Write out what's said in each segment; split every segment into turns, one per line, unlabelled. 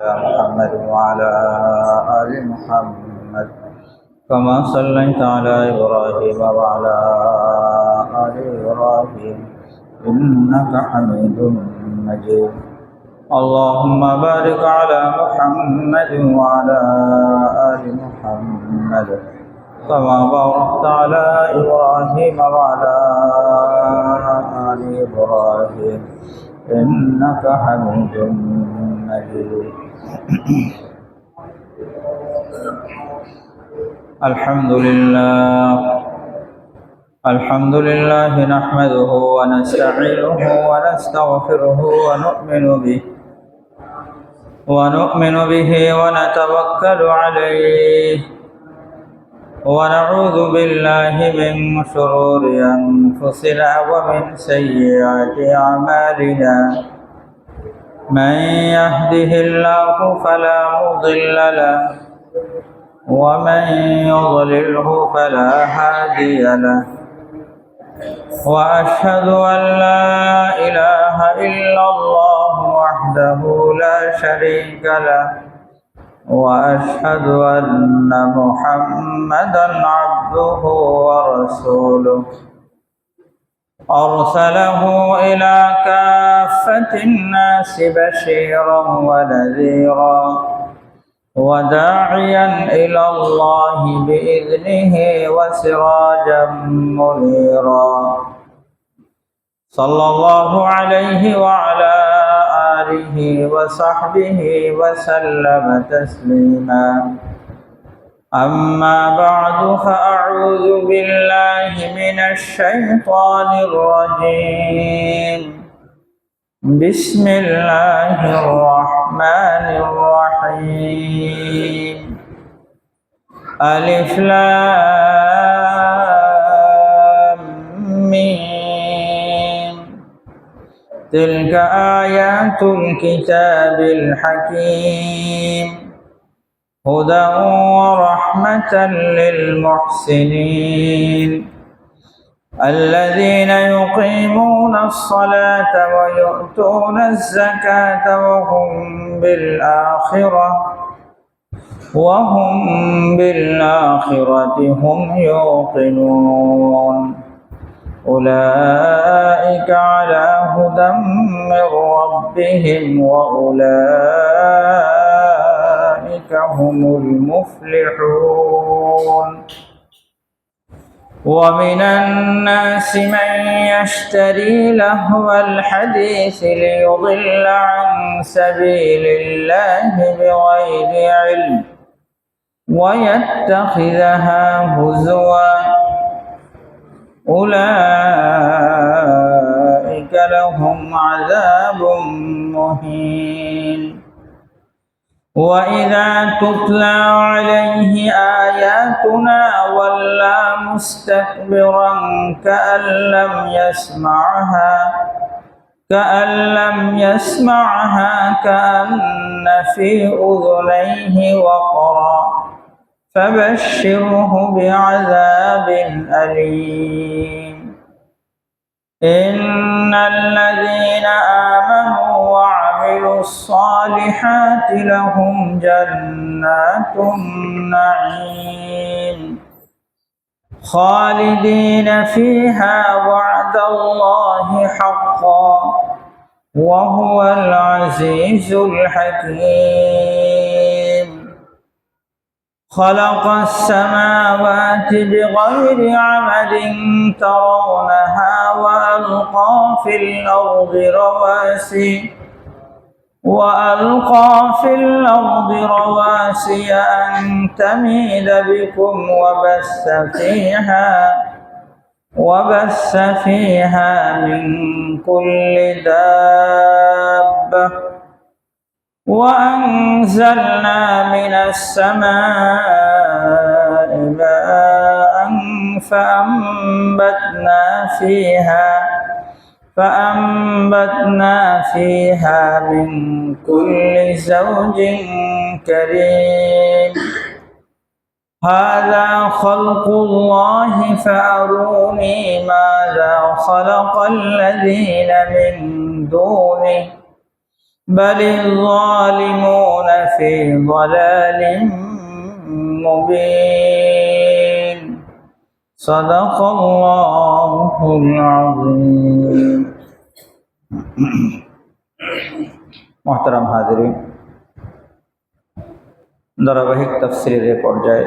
محمد وعلى آل محمد كما صليت على إبراهيم وعلى آل إبراهيم إنك حميد مجيد. اللهم بارك على محمد وعلى آل محمد كما باركت على إبراهيم وعلى آل إبراهيم إنك حميد مجيد. الحمد لله نحمده ونستعينه ونستغفره ونؤمن به ونتوكل عليه ونعوذ بالله من شرور أنفسنا ومن سيئات أعمالنا. من يهده الله فلا مضل له ومن يضلله فلا هادي له. وأشهد أن لا إله إلا الله وحده لا شريك له وأشهد أن محمدا عبده ورسوله أرسله إلى كافة الناس بشيرا ونذيرا وداعيا إلى الله بإذنه وسراجا منيرا. صلى الله عليه وعلى آله وصحبه وسلم تسليما. أما بعد فأعوذ بالله من الشيطان الرجيم. بسم الله الرحمن الرحيم. ألف لام ميم. تلك آيات الكتاب الحكيم هدى ورحمة للمحسنين الذين يقيمون الصلاة ويؤتون الزكاة وهم بالآخرة هم يوقنون. أولئك على هدى من ربهم وأولئك هم المفلحون. ومن الناس من يشتري لهو الحديث ليضل عن سبيل الله بغير علم ويتخذها هزوا. أولئك لهم عذاب مهين. وإذا تتلى عليه آياتنا ولى مستكبرا كأن لم يسمعها كأن في أذنيه وقرا فبشره بعذاب أليم. إن الذين آمنوا وعملوا الصالحات لهم جنات النعيم خالدين فيها وعد الله حقا وهو العزيز الحكيم. خلق السماوات بغير عمد ترونها وألقى في الأرض رواسي أن تميد بكم وبث فيها من كل دابة وأنزلنا من السماء ماء فأنبتنا فيها من كل زوج كريم. هذا خلق الله فأروني ماذا خلق الذين من دونه بل الظالمون في ضلال مبين صدق الله العظيم محترم হাজিরিন, ধারাবাহিক তাফসীরের পর্যায়ে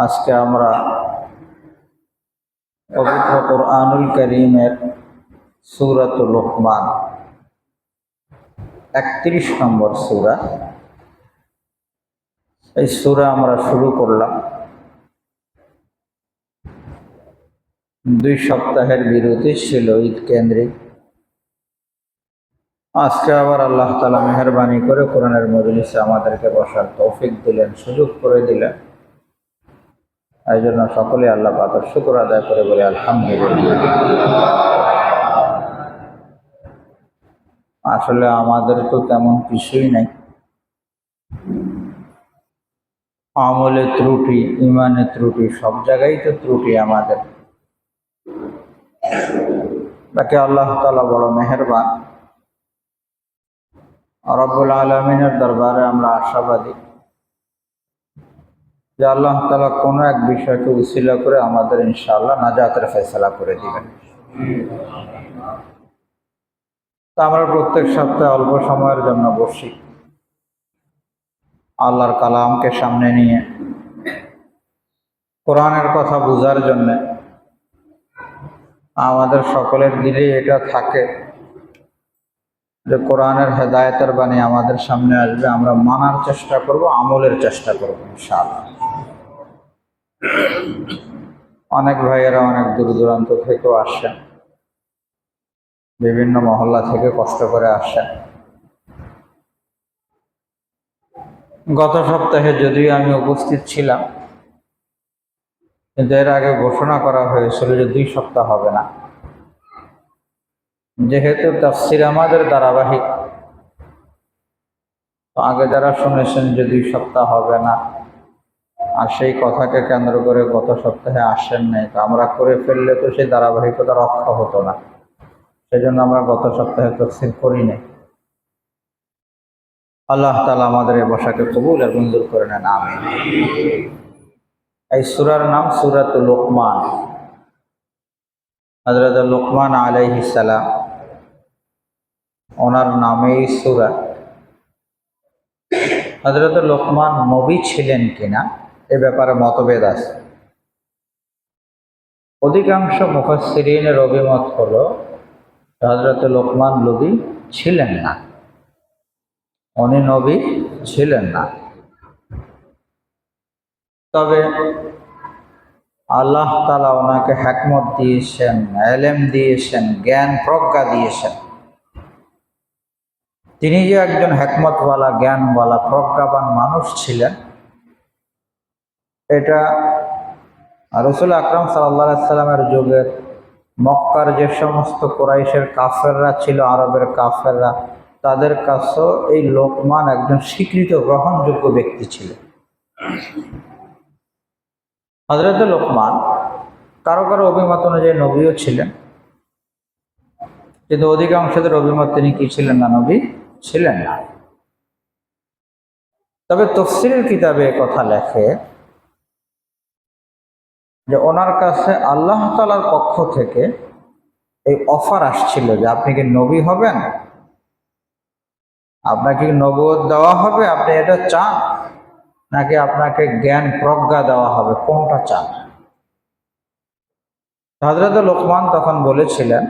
আজকে আমরা পবিত্র কোরআনুল কারীমের সূরাতুল লুকমান 31 নম্বর সূরা, এই সূরা আমরা শুরু করলাম। 2 সপ্তাহের বিরতি ছিল ঈদ কেন্দ্রিক। আজকে আবার আল্লাহ তাআলা মেহেরবানি করে কোরআনের মজলিসে আমাদেরকে বসার তৌফিক দিলেন, সুযোগ করে দিলেন। এই জন্য সকলে আল্লাহ পাকের শুকর আদায় করে বলে আলহামদুলিল্লাহ। আসলে আমাদের তো তেমন কিছুই নাই, আমলে ত্রুটি, ইমানে ত্রুটি, সব জায়গায় তো ত্রুটি আমাদের। বাকি আল্লাহ তাআলা বড় মেহেরবান। রব্বুল আলামিনের দরবারে আমরা আশাবাদী যে আল্লাহ তাআলা কোনো এক বিষয়কে উসিলা করে আমাদের ইনশাআল্লাহ নাজাতের ফয়সালা করে দিবেন। তো আমরা প্রত্যেক সপ্তাহে অল্প সময়ের জন্য বসি, আল্লাহর কালামকে সামনে নিয়ে কোরআনের কথা বোঝার জন্য। আমাদের সকলের দিলেই এটা থাকে যে কোরআনের হেদায়েতের বাণী আমাদের সামনে আসবে, আমরা মানার চেষ্টা করব, আমলের চেষ্টা করব ইনশাআল্লাহ। অনেক ভাইয়েরা অনেক দূর দূরান্ত থেকেও আসেন, বিভিন্ন মহল্লা থেকে কষ্ট করে আসেন। গত সপ্তাহে যদিও আমি উপস্থিত ছিলাম, কিন্তু এর আগে ঘোষণা করা হয়েছিল যে 2 সপ্তাহ হবে না। যেহেতু তাফসীর আমাদের ধারাবাহিক, তো আগে যারা শুনেছেন যে 2 সপ্তাহ হবে না, আর সেই কথাকে কেন্দ্র করে গত সপ্তাহে আসেন নাই, তো আমরা করে ফেললে তো সেই ধারাবাহিকতা রক্ষা হতো না। সেজন্য আমরা গত সপ্তাহে তাফসীর করি নাই। আল্লাহ তাআলা আমাদের এই বসাকে কবুল আর মঞ্জুর করে নেন, আমিন। এই সূরার নাম সূরাতুল লুকমান। হযরত লুকমান আলাইহিস সালাম, ওনার নামেই সূরা। হযরত লুকমান নবী ছিলেন কিনা এ ব্যাপারে মতভেদ আছে। অধিকাংশ মুফাসসিরিনের অভিমত হলো হযরত লুকমান নবী ছিলেন না, উনি নবী ছিলেন না। তবে আল্লাহ তাআলা ওনাকে হিকমত দিয়েছেন, ইলম দিয়েছেন, জ্ঞান প্রজ্ঞা দিয়েছেন। তিনি যে একজন হিকমতওয়ালা, জ্ঞানওয়ালা, প্রজ্ঞাবান মানুষ ছিলেন, এটা রাসূল আকরাম সাল্লাল্লাহু আলাইহি সাল্লামের যুগের মক্কার যে সমস্ত কুরাইশের কাফেররা ছিল, আরবের কাফেররা, তাদের কাছেও এই লোকমান একজন স্বীকৃত গ্রহণযোগ্য ব্যক্তি ছিলেন। হযরত লোকমান কারো কারো অভিমত অনুযায়ী নবীও ছিলেন, কিন্তু অধিকাংশদের অভিমত তিনি কি ছিলেন না, নবী ছিলেন না। তবে তাফসীরের কিতাবে কথা লেখে যে ওনার কাছে আল্লাহ তাআলার পক্ষ থেকে এই অফার আসছিল যে আপনি কি নবী হবেন, আপনাকে নবুয়ত দেওয়া হবে, আপনি এটা চান, নাকি আপনাকে জ্ঞান প্রজ্ঞা দেওয়া হবে, কোনটা চান? হযরত লোকমান তখন বলেছিলেন,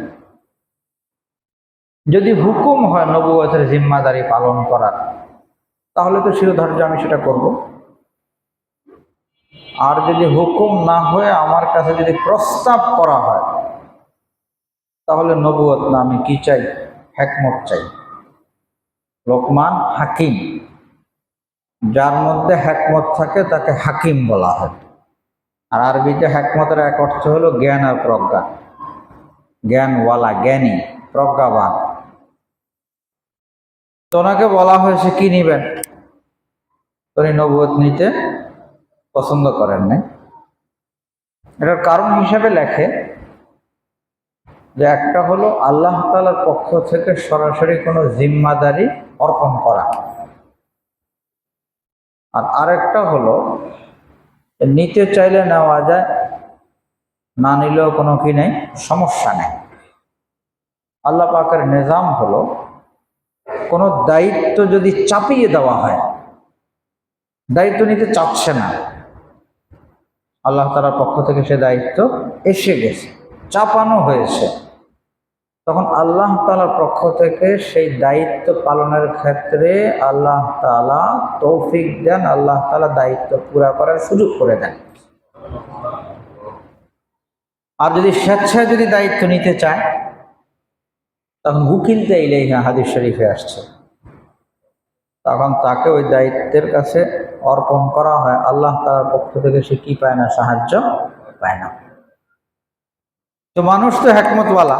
যদি হুকুম হয় নবুয়তের জিম্মাদারি পালন করার, তাহলে তো শিরোধার্য আমি সেটা করব। আর যদি হুকুম না হয়ে আমার কাছে যদি প্রস্তাব করা হয়, তাহলে নবুয়ত না, আমি কি চাই? হিকমত চাই। লোকমান হাকিম, যার মধ্যে হিকমত থাকে তাকে হাকিম বলা হয়। আর আরবিতে হিকমতের এক অর্থ হলো জ্ঞান আর প্রজ্ঞা, জ্ঞানওয়ালা, জ্ঞানী, প্রজ্ঞাবান। তো ওনাকে বলা হয়েছে কি নিবেন, উনি নবুয়ত নিতে পছন্দ করেন নাই। এটার কারণ হিসাবে লেখে যে একটা হলো আল্লাহ তাআলার পক্ষ থেকে সরাসরি কোনো জিম্মাদারি অর্পণ করা, আর আরেকটা হলো নিতে চাইলে নেওয়া যায়, না নিলেও কোনো কি নেই, সমস্যা নেই। আল্লাহ পাকের নিজাম হলো কোনো দায়িত্ব যদি চাপিয়ে দেওয়া হয়, দায়িত্ব নিতে চাচ্ছে না, আল্লাহ তাআলার পক্ষ থেকে সে দায়িত্ব এসে গেছে, চাপানো হয়েছে, তখন আল্লাহ তাআলার পক্ষ থেকে সেই দায়িত্ব পালনের ক্ষেত্রে আল্লাহ তাআলা তৌফিক দেন, আল্লাহ তাআলা দায়িত্ব পুরা করার সুযোগ করে দেন। আর যদি স্বেচ্ছায় যদি দায়িত্ব নিতে চায়, তখন উকিলতে ইলাইহা হাদিস শরীফে আসছে, তখন তাকে ওই দায়িত্বের কাছে অর্পণ করা হয়, আল্লাহ তাআলার পক্ষ থেকে সে কি পায় না, সাহায্য পায় না। তো মানুষ তো হিকমতওয়ালা,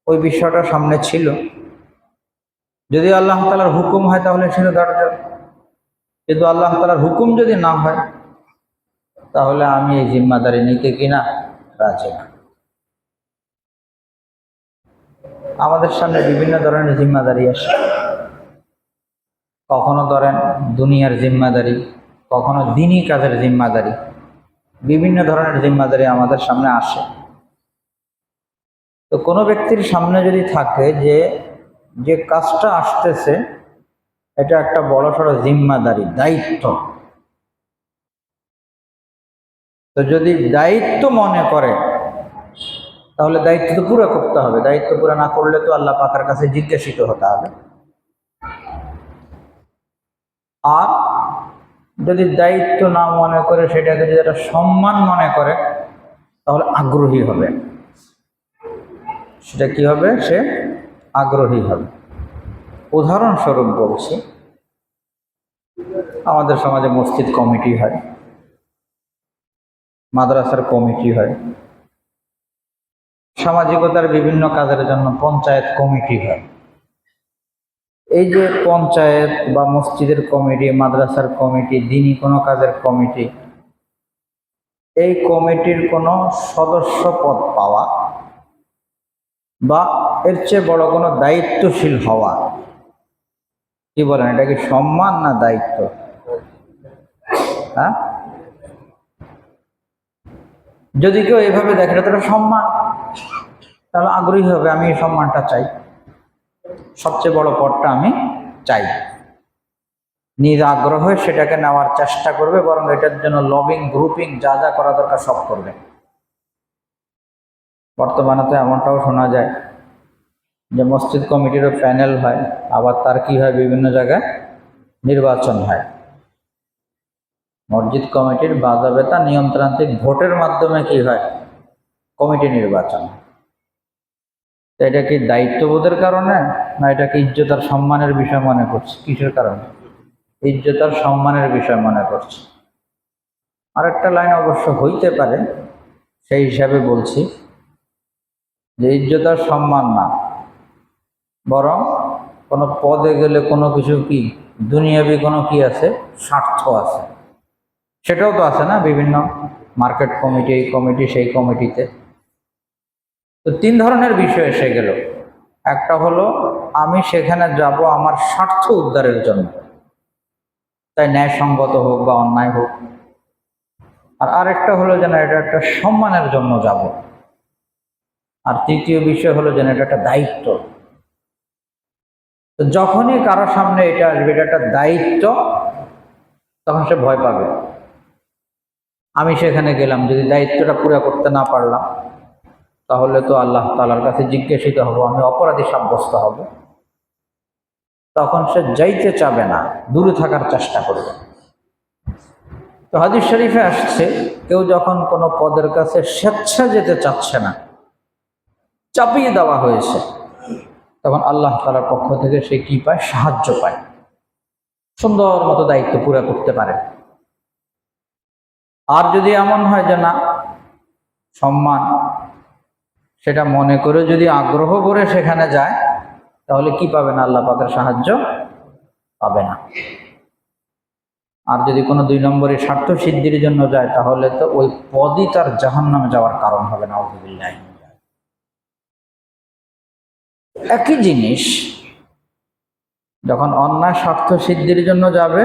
ওই বিষয়টা সামনে ছিল, যদি আল্লাহ তাআলার হুকুম হয় তাহলে ছিল দাঁড়াতে, কিন্তু আল্লাহ তাআলার হুকুম যদি না হয় তাহলে আমি এই জিম্মাদারি নিতে কিনা রাজি না। আমাদের সামনে বিভিন্ন ধরনের জিম্মাদারি আসে, কখনো ধরেন দুনিয়ার জিম্মাদারি, কখনো দিনী কাজের জিম্মাদারি, বিভিন্ন ধরনের জিম্মাদারি আমাদের সামনে আসে। তো কোনো ব্যক্তির সামনে যদি থাকে যে যে কাজটা আসতেছে এটা একটা বড়সড় জিম্মাদারি, দায়িত্ব, তো যদি দায়িত্ব মনে করে তাহলে দায়িত্ব তো পুরো করতে হবে, দায়িত্ব পুরো না করলে তো আল্লাহ পাকের কাছে জিজ্ঞাসিত হতে হবে। আর যদি দায়িত্ব না মনে করে সেটাকে যদি একটা সম্মান মনে করে তাহলে আগ্রহী হবে, সেটা কি হবে, সে আগ্রহী হবে। উদাহরণস্বরূপ বলছি, আমাদের সমাজে মসজিদ কমিটি হয়, মাদ্রাসার কমিটি হয়, সামাজিকতার বিভিন্ন কাজের জন্য পঞ্চায়েত কমিটি হয়। এই যে পঞ্চায়েত বা মসজিদের কমিটি, মাদ্রাসার কমিটি, দিনী কোনো কাজের কমিটি, এই কমিটির কোনো সদস্য পদ পাওয়া বা এর চেয়ে বড় কোনো দায়িত্বশীল হওয়া, কি বলেন, এটা কি সম্মান না দায়িত্ব? হ্যাঁ, যদি কেউ এভাবে দেখে এটা তো সম্মান, তাহলে আগ্রহী হবে, আমি এই সম্মানটা চাই, সবচেয়ে বড় পদটা আমি চাই, নিজ আগ্রহে সেটাকে নেওয়ার চেষ্টা করবে, বরং এটার জন্য লবিং, গ্রুপিং, যা যা করা দরকার সব করবে। বর্তমানে তো এমনটাও শোনা যায় যে মসজিদ কমিটিরও প্যানেল হয়, আবার তার কি হয়, বিভিন্ন জায়গায় নির্বাচন হয়। মসজিদ কমিটির বাজাবেতা নিয়মতান্ত্রিক ভোটের মাধ্যমে কি হয়, কমিটি নির্বাচন। এটা কি দায়িত্ববোধের কারণে, না এটা কি ইজ্জত আর সম্মানের বিষয় মনে করছে? কিসের কারণে? ইজ্জত আর সম্মানের বিষয় মনে করছে। আরেকটা লাইন অবশ্য হইতে পারে, সেই হিসাবে বলছি যে ইজ্জত আর সম্মান না, বরং কোনো পদে গেলে কোনো কিছু কি দুনিয়াবি কোনো কি আছে, স্বার্থ আছে, সেটাও তো আছে না, বিভিন্ন মার্কেট কমিটি, এই কমিটি, সেই কমিটিতে। তো তিন ধরনের বিষয় এসে গেল, একটা হলো আমি সেখানে যাব আমার স্বার্থ উদ্ধারের জন্য, তাই ন্যায়সঙ্গত হোক বা অন্যায় হোক, আর আরেকটা হলো যেন এটা একটা সম্মানের জন্য যাব, আর তৃতীয় বিষয় হলো যেন এটা একটা দায়িত্ব। তো যখনই কারোর সামনে এটা আসবে, এটা একটা দায়িত্ব, তখন সে ভয় পাবে। আমি সেখানে গেলাম, যদি দায়িত্বটা পুরো করতে না পারলাম তাহলে তো আল্লাহ তাআলার কাছে জিজ্ঞাসিত হব, আমি অপরাধী সাব্যস্ত হব, তখন সে যাইতে চাবে না, দূরে থাকার চেষ্টা করবে। তো হাদিস শরীফে আসছে, কেউ যখন কোনো পদের কাছে স্বেচ্ছা যেতে চাচ্ছে না, চাপিয়ে দেওয়া হয়েছে, তখন আল্লাহ তাআলার পক্ষ থেকে সে কি পায়, সাহায্য পায়, সুন্দর মতো দায়িত্ব পুরো করতে পারে। আর যদি এমন হয় যে না, সম্মান সেটা মনে করে যদি আগ্রহ করে সেখানে যায়, তাহলে কি পাবে না, আল্লাহ পাকের সাহায্য পাবে না। আর যদি কোনো দুই নম্বরের স্বার্থ সিদ্ধির জন্য যায়, তাহলে তো ওই পদই তার জাহান্নামে যাওয়ার কারণ হবে, নাউযুবিল্লাহ। একই জিনিস যখন অন্যায় স্বার্থ সিদ্ধির জন্য যাবে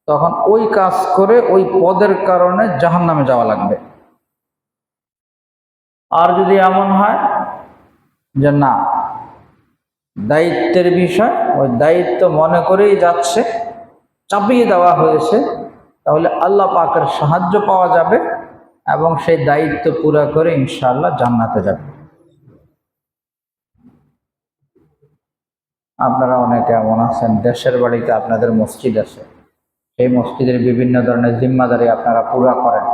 তখন ওই কাজ করে ওই পদের কারণে জাহান্নামে যাওয়া লাগবে। আর যদি এমন হয় যে না, দায়িত্বের বিষয়, ওই দায়িত্ব মনে করেই যাচ্ছে, চাপিয়ে দেওয়া হয়েছে, তাহলে আল্লাহ পাকের সাহায্য পাওয়া যাবে এবং সেই দায়িত্ব পুরা করে ইনশাআল্লাহ জান্নাতে যাবে। আপনারা অনেকে এমন আছেন, দেশের বাড়িতে আপনাদের মসজিদ আছে, সেই মসজিদের বিভিন্ন ধরনের জিম্মাদারি আপনারা পুরা করেন।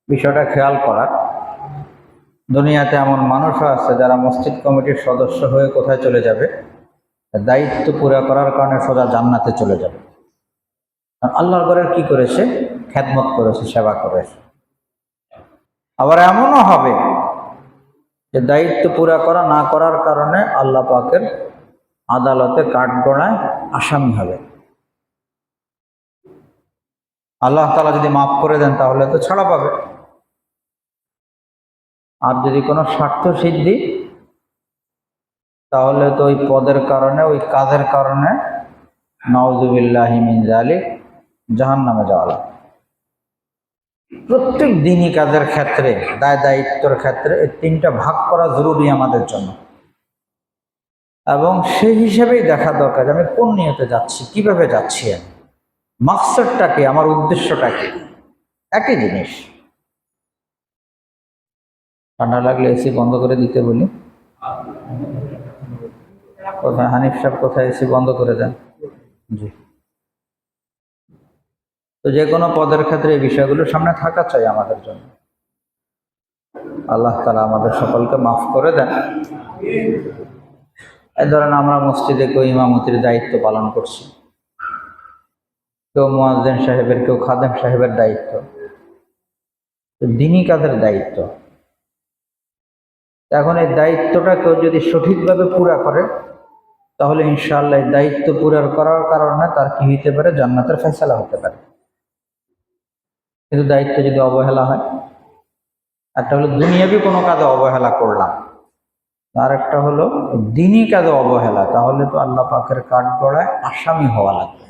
বিষয়টা খেয়াল করার, দুনিয়াতে এমন মানুষও আছে যারা মসজিদ কমিটির সদস্য হয়ে কোথায় চলে যাবে, দায়িত্ব পুরা করার কারণে সোজা জান্নাতে চলে যাবে। আল্লাহর ঘরের কি করেছে? খেদমত করেছে, সেবা করেছে। আবার এমনও হবে যে দায়িত্ব পুরা করা না করার কারণে আল্লাহ পাকের আদালতে কাঠগড়ায় আসামি হবে। আল্লাহ তাআলা যদি মাফ করে দেন তাহলে তো ছাড়া পাবে। আর যদি কোনো স্বার্থ সিদ্ধি, তাহলে তো ওই পদের কারণে, ওই কাজের কারণে নাউযুবিল্লাহি মিন যালিক জাহান্নামে যাওয়া লাগবে। প্রত্যেক দিনই কাজের ক্ষেত্রে, দায় দায়িত্বের ক্ষেত্রে এই তিনটা ভাগ করা জরুরি আমাদের জন্য, এবং সেই হিসেবেই দেখা দরকার আমি কোন নিয়তে যাচ্ছি, কিভাবে যাচ্ছি, আমি মাকসাদটা কি, আমার উদ্দেশ্যটা কি। একই জিনিস। ঠান্ডা লাগলে এসি বন্ধ করে দিতে বলি। কোথায় হানিফ সাহেব, কোথায় এসি বন্ধ করে দেন? জি। তো যে কোনো পদের ক্ষেত্রে এই বিষয়গুলো সামনে থাকা চাই আমাদের জন্য। আল্লাহ তাআলা আমাদের সকলকে মাফ করে দেন। এই ধরেন আমরা মসজিদে কেউ ইমামতির দায়িত্ব পালন করছি, কেউ মুয়াজ্জিন সাহেবের, কেউ খাদেম সাহেবের দায়িত্ব, দ্বীনি কাজের দায়িত্ব। এখন এই দায়িত্বটা কেউ যদি সঠিকভাবে পুরা করে তাহলে ইনশাআল্লাহ এই দায়িত্ব পুরা করার কারণে তার কি হইতে পারে? জান্নাতের ফয়সালা হতে পারে। কিন্তু দায়িত্ব যদি অবহেলা হয়, একটা হলো দুনিয়াবি কোনো কাজে অবহেলা করলাম, আর একটা হলো দ্বীনি কাজে অবহেলা, তাহলে তো আল্লাহ পাকের কাঠগড়ায় আসামি হওয়া লাগবে।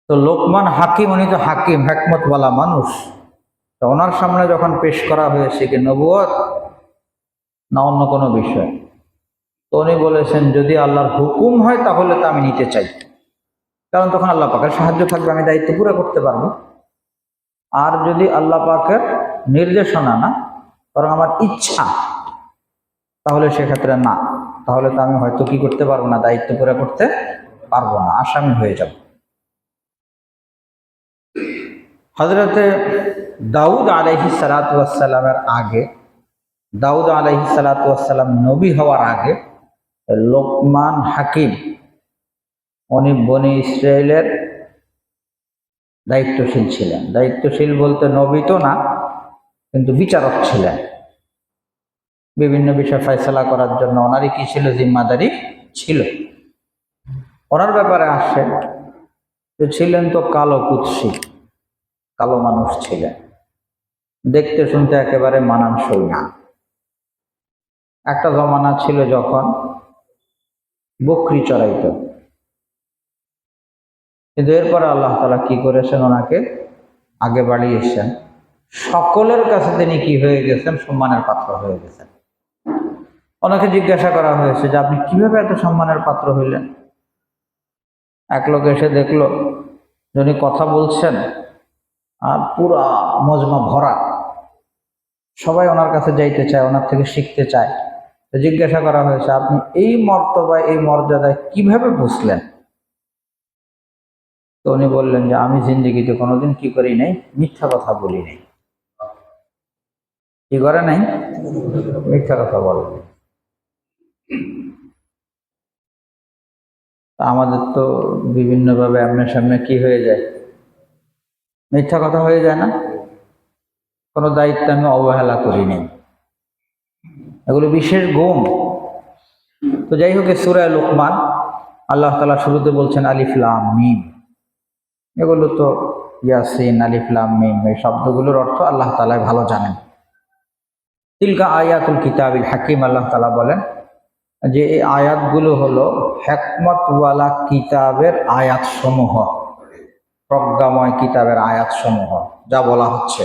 তো লোকমান হাকিম, উনি তো হাকিম, হিকমতওয়ালা মানুষ, তো ওনার সামনে যখন পেশ করা হয়েছে কি নবুয়ত না অন্য কোনো বিষয়, তো উনি বলেছেন যদি আল্লাহর হুকুম হয় তাহলে তো আমি নিতে চাই, কারণ তখন আল্লাহ পাকের সাহায্য থাকবে, আমি দায়িত্ব পুরো করতে পারবো। আর যদি আল্লাহ পাকের নির্দেশনা না, বরং আমার ইচ্ছা, তাহলে সেক্ষেত্রে না, তাহলে তো আমি হয়তো কি করতে পারবো না, দায়িত্ব পুরো করতে পারবো না, আসামি হয়ে যাব। হযরতে দাউদ আলাইহিস সালাতু ওয়াস সালামের আগে, দাউদ আলাইহিস সালাতু ওয়াস সালাম নবী হওয়ার আগে লোকমান হাকিম, উনি বনি ইসরায়েলের দায়িত্বশীল ছিলেন। দায়িত্বশীল বলতে নবী তো না, কিন্তু বিচারক ছিলেন। বিভিন্ন বিষয় ফয়সালা করার জন্য ওনারই কি ছিল? জিম্মাদারি ছিল। ওনার ব্যাপারে আসে যে ছিলেন তো কালো কুৎসিত, কালো মানুষ ছিলেন, দেখতে শুনতে একেবারে মানানসই না। একটা জমানা ছিল যখন বকরি চড়াইত, কিন্তু এরপরে আল্লাহ তাআলা কি করেছেন? ওনাকে আগে বাড়িয়েছেন, সকলের কাছে তিনি কি হয়ে গেছেন? সম্মানের পাত্র হয়ে গেছেন। ওনাকে জিজ্ঞাসা করা হয়েছে যে আপনি কিভাবে এত সম্মানের পাত্র হইলেন? এক লোক এসে দেখলো যিনি কথা বলছেন আর পুরা মজমা ভরা, সবাই ওনার কাছে যাইতে চায়, ওনার থেকে শিখতে চায়। তো জিজ্ঞাসা করা হয়েছে আপনি এই মর্তবায়, এই মর্যাদায় কিভাবে বুঝলেন? তো উনি বললেন যে আমি জিন্দেগিতে কোনোদিন কি করি নাই? মিথ্যা কথা বলি নাই। কি করে নাই? মিথ্যা কথা বলে। আমাদের তো বিভিন্নভাবে আপনার সামনে কি হয়ে যায়? মিথ্যা কথা হয়ে যায় না? কোনো দায়িত্ব আমি অবহেলা করি নাই, এগুলো বিশেষ গুণ। তো যাই হোক, সূরা লোকমান আল্লাহ তাআলা শুরুতে বলছেন আলিফ লাম মিম। এগুলো তো ইয়াসিন, আলিফ লাম মিম, এই শব্দগুলোর অর্থ আল্লাহ তাআলাই ভালো জানেন। তিলকা আয়াতুল কিতাবিল হাকিম, আল্লাহ তাআলা বলেন যে এই আয়াতগুলো হলো হিকমতওয়ালা কিতাবের আয়াত সমূহ, প্রজ্ঞাময় কিতাবের আয়াত সমূহ। যা বলা হচ্ছে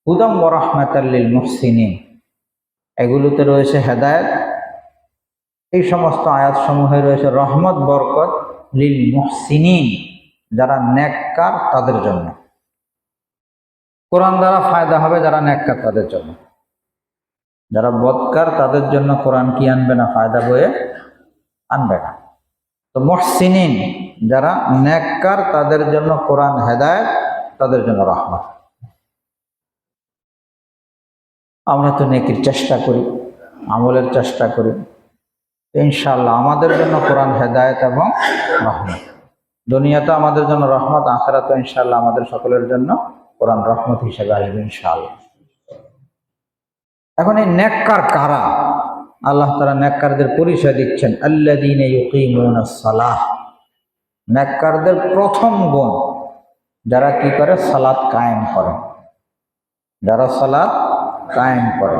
হুদাম ওয়া রাহমাতাল লিল মুহসিনিন, এগুলোতে রয়েছে হেদায়েত, এই সমস্ত আয়াত সমূহে রয়েছে রহমত বরকত লিল মুহসিনিন, যারা নেককার তাদের জন্য। কোরআন দ্বারা ফায়দা হবে যারা নেককার তাদের জন্য, যারা বদকার তাদের জন্য কোরআন কি আনবে না, ফায়দা বয়ে আনবে না। তো মুহসিনিন যারা নেককার তাদের জন্য কোরআন হেদায়েত, তাদের জন্য রহমত। আমরা তো নেকির চেষ্টা করি, আমলের চেষ্টা করি, ইনশাআল্লাহ আমাদের জন্য কোরআন হেদায়েত এবং রহমত। দুনিয়াতে আমাদের জন্য রহমত, আখিরাতে ইনশাআল্লাহ আমাদের সকলের জন্য কোরআন রহমত হিসেবে আসবে ইনশাআল্লাহ। এখন এই নেককার কারা? আল্লাহ তাআলা নেককারদের পরিচয় দিচ্ছেন, আল্লাযীনা ইউকিমুনাস সালাহ। নেককারদের প্রথম গুণ, যারা কি করে, সালাত কায়েম করে। যারা সালাত কায়েম করে।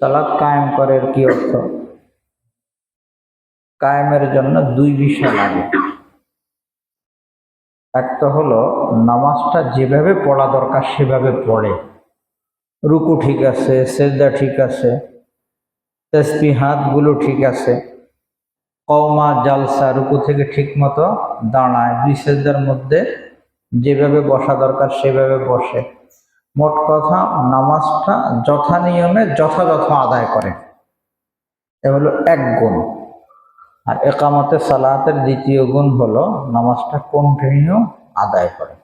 সালাত কায়েম করে এর কি অর্থ? কায়েমের জন্য দুই বিষয় লাগে। একটা হলো নামাজটা যেভাবে পড়া দরকার সেভাবে পড়ে, রুকু ঠিক আছে, সেজদা ঠিক আছে, তাসবিহাতগুলো ঠিক আছে, কওমা জালসা রুকু থেকে ঠিক মতো দাঁড়ায়, দুই সেজদার মধ্যে যেভাবে বসা দরকার সেভাবে বসে। মোট কথা নামাজটা যথানিয়মে যথাযথ আদায় করে, এ হলো এক গুণ। আর একামতে সালাতের দ্বিতীয় গুণ হলো নামাজটা কন্টিনিউ আদায় করে,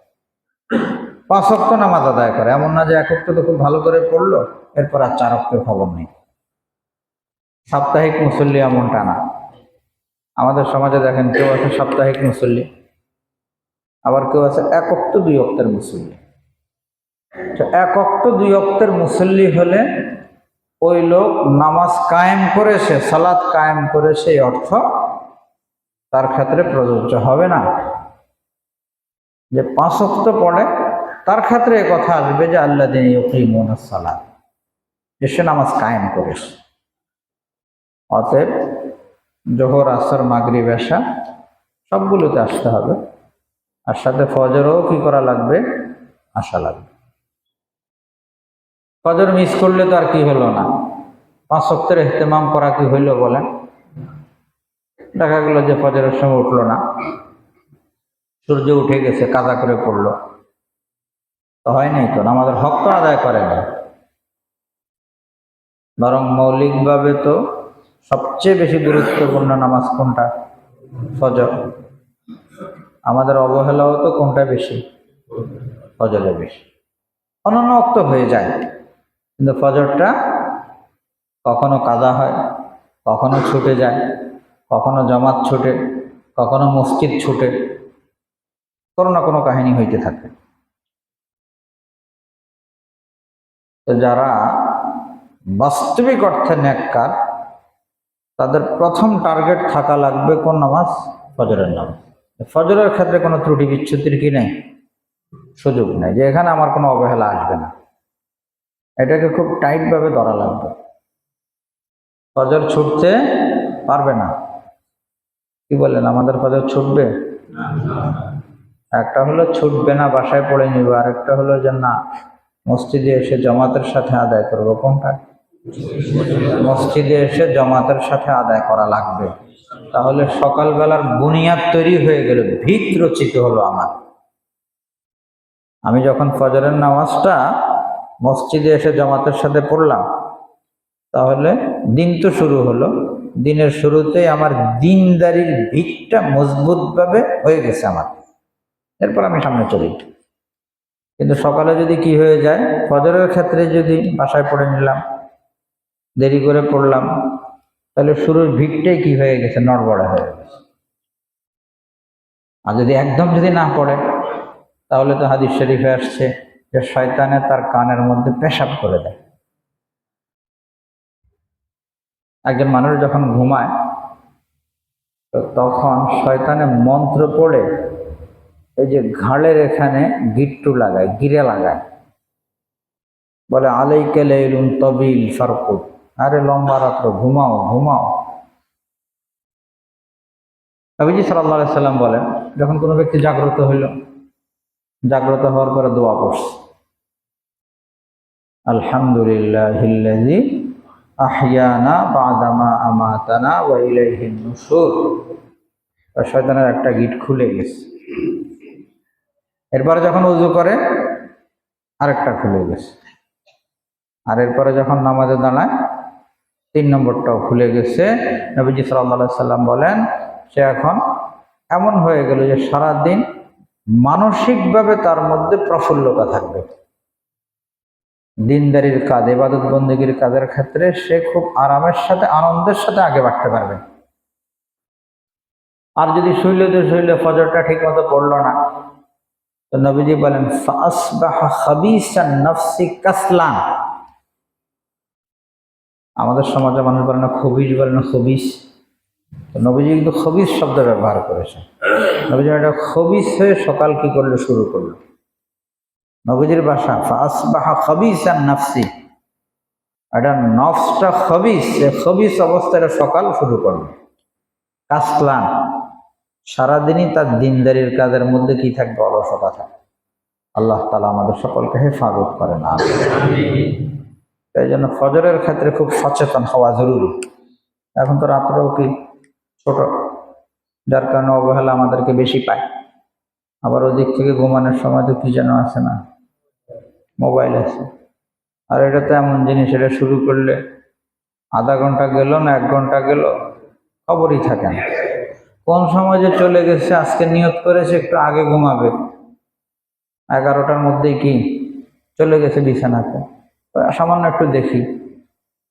5 ওয়াক্ত নামাজ আদায় করে। এমন না যে 1 ওয়াক্ত তো খুব ভালো করে পড়লো, এরপর আর 4 ওয়াক্তের খবর নেই। সাপ্তাহিক মুসল্লি এমনটা না। আমাদের সমাজে দেখেন কেউ আছে সাপ্তাহিক মুসল্লি, আবার কেউ আছে 1 ওয়াক্ত 2 ওয়াক্তের মুসল্লি। 1 ওয়াক্ত 2 ওয়াক্তের মুসল্লি হলে ওই লোক নামাজ কায়েম করেছে, সালাত কায়েম করেছে, এই অর্থ তার ক্ষেত্রে প্রযোজ্য হবে না। যে 5 ওয়াক্ত পড়ে তার ক্ষেত্রে এ কথা আসবে যে আল্লাযীনা ইউকিমুনাস সালাত, এসে নামাজ কায়েম করেছে। অতএব জোহর, আসর, মাগরিব, এশা সবগুলোতে আসতে হবে, আর সাথে ফজরও কি করা লাগবে, আসা লাগবে। ফজর মিস করলে তো আর কি হলো না, 5 ওয়াক্তের ইহতিমাম করা কি হইল বলেন? দেখা গেল যে ফজরের সময় উঠলো না, সূর্য উঠে গেছে, কাজা করে পড়লো, তো হয় নাই, তো আমাদের হক তো আদায় করে না। বরং মৌলিকভাবে তো সবচেয়ে বেশি গুরুত্বপূর্ণ নামাজ কোনটা? ফজর। আমাদের অবহেলাও তো কোনটা বেশি? ফজরে বেশি। অন্যান্য ওয়াক্ত হয়ে যায়, কিন্তু ফজরটা কখনো কাজা হয়, কখনো ছুটে যায়, কখনো জামাত ছুটে, কখনো মসজিদ ছুটে, কোনো না কোনো কাহিনী হইতে থাকে। তো যারা বাস্তবিক অর্থে নেককার, তাদের প্রথম টার্গেট থাকা লাগবে কোন নামাজ? ফজরের নামাজ। ফজরের ক্ষেত্রে কোনো ত্রুটি বিচ্ছুতির কি নেই, সুযোগ নেই, যে এখানে আমার কোনো অবহেলা আসবে না। এটাকে খুব টাইটভাবে ধরা লাগবে। ফজর ছুটতে পারবে না, কি বলেন, আমাদের ফজর ছুটবে? একটা হলো ছুটবে না, বাসায় পড়ে নিব, আর একটা হলো যে না, মসজিদে এসে জামাতের সাথে আদায় করবো। কোনটা? মসজিদে এসে জামাতের সাথে আদায় করা লাগবে। তাহলে সকালবেলার বুনিয়াদ তৈরি হয়ে গেল, ভিত রচিত হলো আমার। আমি যখন ফজরের নামাজটা মসজিদে এসে জামাতের সাথে পড়লাম, তাহলে দিন তো শুরু হলো, দিনের শুরুতেই আমার দিনদারির ভিতটা মজবুতভাবে হয়ে গেছে আমার, এরপর আমি সামনে চলি। কিন্তু সকালে যদি কি হয়ে যায়, ফজরের ক্ষেত্রে যদি বাসায় পড়ে নিলাম, দেরি করে পড়লাম, তাহলে শুরুর ভিতটাই কি হয়ে গেছে, নড়বড়ে হয়ে গেছে। আর যদি একদম যদি না পড়ে, তাহলে তো হাদিস শরীফে আসছে যে শয়তানে তার কানের মধ্যে পেশাব করে দেয়। একজন মানুষ যখন ঘুমায়, তো তখন শয়তানে মন্ত্র পড়ে এই যে ঘাড়ের এখানে গিট্টু লাগায়, গিরে লাগায়, বলে আলাইকা লাইলুন তাবিল ফারকুদ, আরে লম্বা রাত্র, ঘুমাও ঘুমাও। নবীজি সাল্লাল্লাহু আলাইহি সাল্লাম বলেন, যখন কোনো ব্যক্তি জাগ্রত হইল, জাগ্রত হওয়ার পরে দোয়া পড়ছে, আলহামদুলিল্লাহিল্লাযী আহইয়ানা বা'দামা আমাতানা ওয়া ইলাইহিন নুশুর। শয়তানের একটা গিট খুলে গেছে। এরপরে যখন ওযু করে আরেকটা খুলে গেছে, আর এরপরে যখন নামাজে দাঁড়ায় 3 নম্বরটাও খুলে গেছে। নবীজি সাল্লাল্লাহু আলাইহি সাল্লাম বলেন, সে এখন এমন হয়ে গেল যে সারাদিন মানসিকভাবে তার মধ্যে প্রফুল্লতা থাকবে। দিনদারির কাজ, ইবাদত বন্দেগীর কাজের ক্ষেত্রে সে খুব আরামের সাথে, আনন্দের সাথে আগে বাড়তে পারবে। আর যদি শৈলে ফজরটা ঠিক মতো পড়লো না, তো নবীজি বলেন ফাসবাহা খাবিসান নাফসি কাসলান। আমাদের সমাজে মানুষ বলে না খবিস, বলে না খবিস, তো নবীজি কিন্তু খবিস শব্দ ব্যবহার করেছেন। নবীজি এটা খবিস হয়ে সকাল কি করলো, শুরু করলো। নবীজির ভাষা ফাসবাহা খাবিসান নাফসি, এটা নফসটা খবিস, খবিস অবস্থায় সকাল শুরু করলো। কাসলান, সারাদিনই তার দিনদারির কাজের মধ্যে কি থাকবে, অলসতা থাকবে। আল্লাহ তাআলা আমাদের সকলকে হেফাজত করেন। তাই জন্য ফজরের ক্ষেত্রে খুব সচেতন হওয়া জরুরি। এখন তো রাত্রেও কি ছোট, যার কারণে অবহেলা আমাদেরকে বেশি পায়। আবার ওদিক থেকে ঘুমানোর সময় তো কি যেন আছে না, মোবাইল আছে। আর এটা তো এমন জিনিস, এটা শুরু করলে আধা ঘন্টা গেল না 1 ঘন্টা গেল, খবরই থাকে না। কোন সময় যে চলে গেছে, আজকে নিয়ত করেছে একটু আগে ঘুমাবে, 11টার মধ্যেই কি চলে গেছে বিছানাতে। সামান্য একটু দেখি,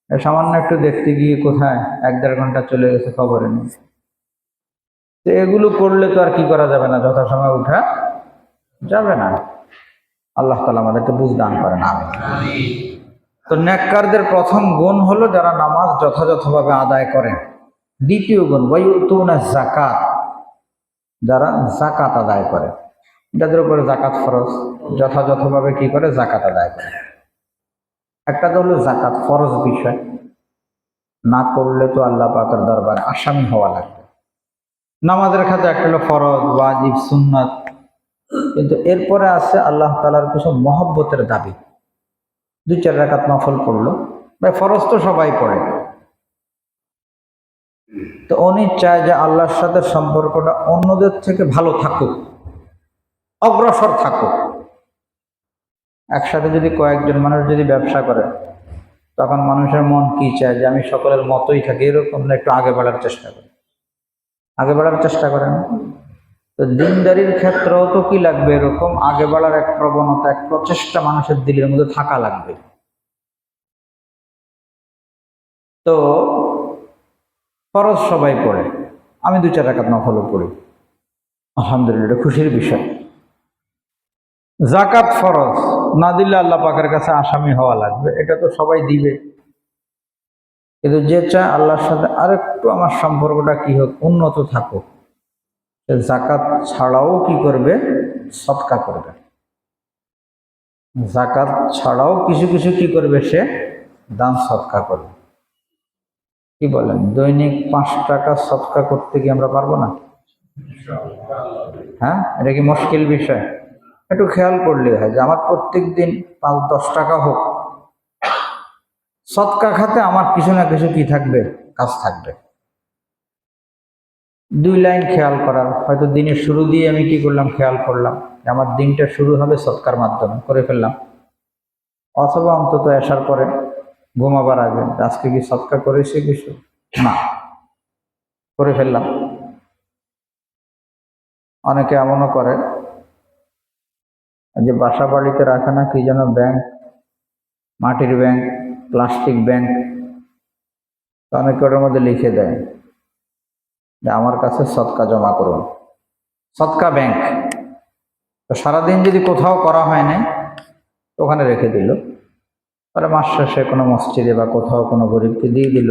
সামান্য একটু দেখতে গিয়ে কোথায় 1-1.5 ঘন্টা চলে গেছে, খবরে নেই। তো এগুলো করলে তো আর কি করা যাবে না, যথাসময় উঠা যাবে না। আল্লাহ তাআলা আমাদেরকে বুঝ দান করেন। আমিন। তো নেককারদের প্রথম গুণ হলো যারা নামাজ যথাযথভাবে আদায় করেন। দ্বিতীয় গুণ ওয়ায়ুতুনা যাকাত, যারা যাকাত আদায় করে। যাদের উপরে যাকাত ফরজ, যথাযথভাবে কি করে, যাকাত আদায় করে। একটা তো হলো যাকাত ফরজ বিষয়, না করলে তো আল্লাহ পাকের দরবারে আসামি হওয়া লাগবে। নামাজের খাতে একটা হলো ফরজ, ওয়াজিব, সুন্নাত, কিন্তু এরপরে আছে আল্লাহ তাআলার কিছু মহব্বতের দাবি। 2-4 রাকাত নফল পড়লো, ভাই ফরজ তো সবাই পড়ে, তো উনি চায় যে আল্লাহর সাথে সম্পর্কটা অন্যদের থেকে ভালো থাকুক, অগ্রসর থাকুক। একসাথে যদি কয়েকজন মানুষ যদি ব্যবসা করে, তখন মানুষের মন কি চায়, যে আমি সকলের মতোই থাকি, এরকম না, একটু আগে বাড়ার চেষ্টা করে, আগে বাড়ার চেষ্টা করেন। তো দিনদারির ক্ষেত্রেও তো কি লাগবে, এরকম আগে বাড়ার এক প্রবণতা, এক প্রচেষ্টা মানুষের দিলের মধ্যে থাকা লাগবে। তো ফরজ সবাই পড়ে, আমি 2-4 রাকাত নফলও পড়ি, আলহামদুলিল্লাহ, এটা খুশির বিষয়। যাকাত ফরজ, না দিলে আল্লাহ পাকের কাছে আসামি হওয়া লাগবে, এটা তো সবাই দিবে। কিন্তু যে চায় আল্লাহর সাথে আরেকটু আমার সম্পর্কটা কি হোক, উন্নত থাকুক, যাকাত ছাড়াও কি করবে, সদকা করবে। যাকাত ছাড়াও কিছু কিছু কি করবে, সে দান সদকা করবে। কি বলেন, দৈনিক 5 টাকা সদকা করতে কি আমরা পারবো না? হ্যাঁ, এটা কি মুশকিল বিষয়? একটু খেয়াল করলে হয় যে আমার প্রত্যেক দিন 5-10 টাকা হোক, সদকা খাতে আমার কিছু না কিছু কি থাকবে, কাজ থাকবে। 2 লাইন খেয়াল করার, হয়তো দিনের শুরু দিয়ে আমি কি করলাম, খেয়াল করলাম আমার দিনটা শুরু হবে সদকার মাধ্যমে, করে ফেললাম। অথবা অন্তত আসার পরে ঘুমাবার আগে আজকে কি সদকা করেছি কিছু, না, করে ফেললাম। অনেকে এমনও করে যে বাসা বাড়িতে রাখে না কি যেন ব্যাংক, মাটির ব্যাংক, প্লাস্টিক ব্যাংক, তো অনেকে ওটার মধ্যে লিখে দেয় যে আমার কাছে সদকা জমা করুন, সদকা ব্যাংক। তো সারাদিন যদি কোথাও করা হয় না, তো ওখানে রেখে দিল, পরে মাস শেষে কোনো মসজিদে বা কোথাও কোনো গরিবকে দিয়ে দিল।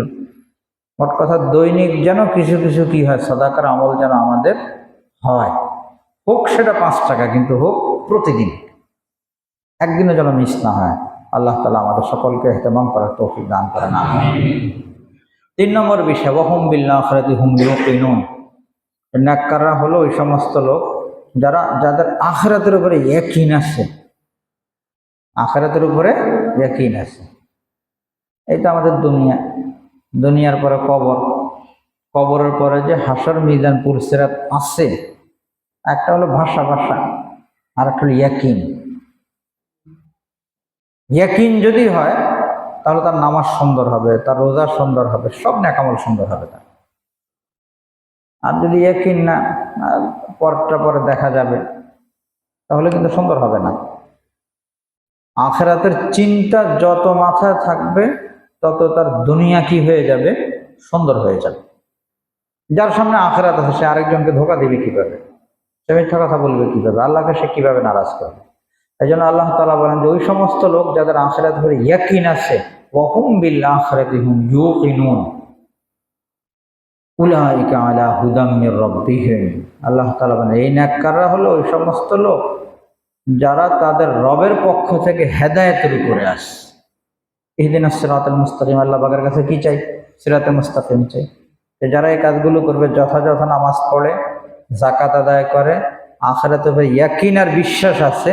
মোট কথা দৈনিক যেন কিছু কিছু কি হয়, সাদাকার আমল যেন আমাদের হয়, হোক সেটা 5 টাকা, কিন্তু হোক প্রতিদিন, একদিনও যেন মিস না হয়। আল্লাহ তাআলা আমাদের সকলকে ইহতিমাম করার তৌফিক দান করেন, আমিন। 3 নম্বর বিষয়, ওয়াহুম বিল আখিরাতি হুম ইউকিনুন। নেককাররা হলো ওই সমস্ত লোক যাদের আখিরাতের উপরে ইয়াকিন আছে, আখিরাতের উপরে ইয়াকিন আছে। এই তো আমাদের দুনিয়ার পরে কবর, কবরের পরে যে হাসর, মিজান, পুরসিরাত আছে। একটা হলো ভাষা আর একটা হলো ইয়াকিন। ইয়াকিন যদি হয় তাহলে তার নামাজ সুন্দর হবে, তার রোজা সুন্দর হবে, সব নেকামল সুন্দর হবে তার। আর যদি ইয়াকিন না, পরটা পরে দেখা যাবে, তাহলে কিন্তু সুন্দর হবে না। আখিরাতের চিন্তা যত মাথায় থাকবে তত তার দুনিয়া কি হয়ে যাবে, সুন্দর হয়ে যাবে। যার সামনে আখিরাত আছে সে আরেকজনকে ধোকা দিবে কিভাবে, সে মিথ্যা কথা বলবে কিভাবে, আল্লাহকে সে কিভাবে নারাজ করবে। এই জন্য আল্লাহ তাআলা বলেন যে ওই সমস্ত লোক যাদের আখিরাত উপরে ইয়াকিন আছে, ওয়াহুম বিল আখিরাতি হুম ইউকিনুন উলাইকা আলা হুদাম মির রাব্বিহিম। আল্লাহ তাআলা বলেন এই নেককাররা হলো ওই সমস্ত লোক যারা তাদের রবের পক্ষ থেকে হেদায়েতের উপরে আসে। ইহদিনাস সিরাতাল মুস্তাকিম, আল্লাহ পাকের কাছে কি চাই? সিরাতাল মুস্তাকিম চাই। যারা এই কাজগুলো করবে, যথাযথ নামাজ পড়ে, যাকাত আদায় করে, আখিরাতে ইয়াকিন আর বিশ্বাস আছে,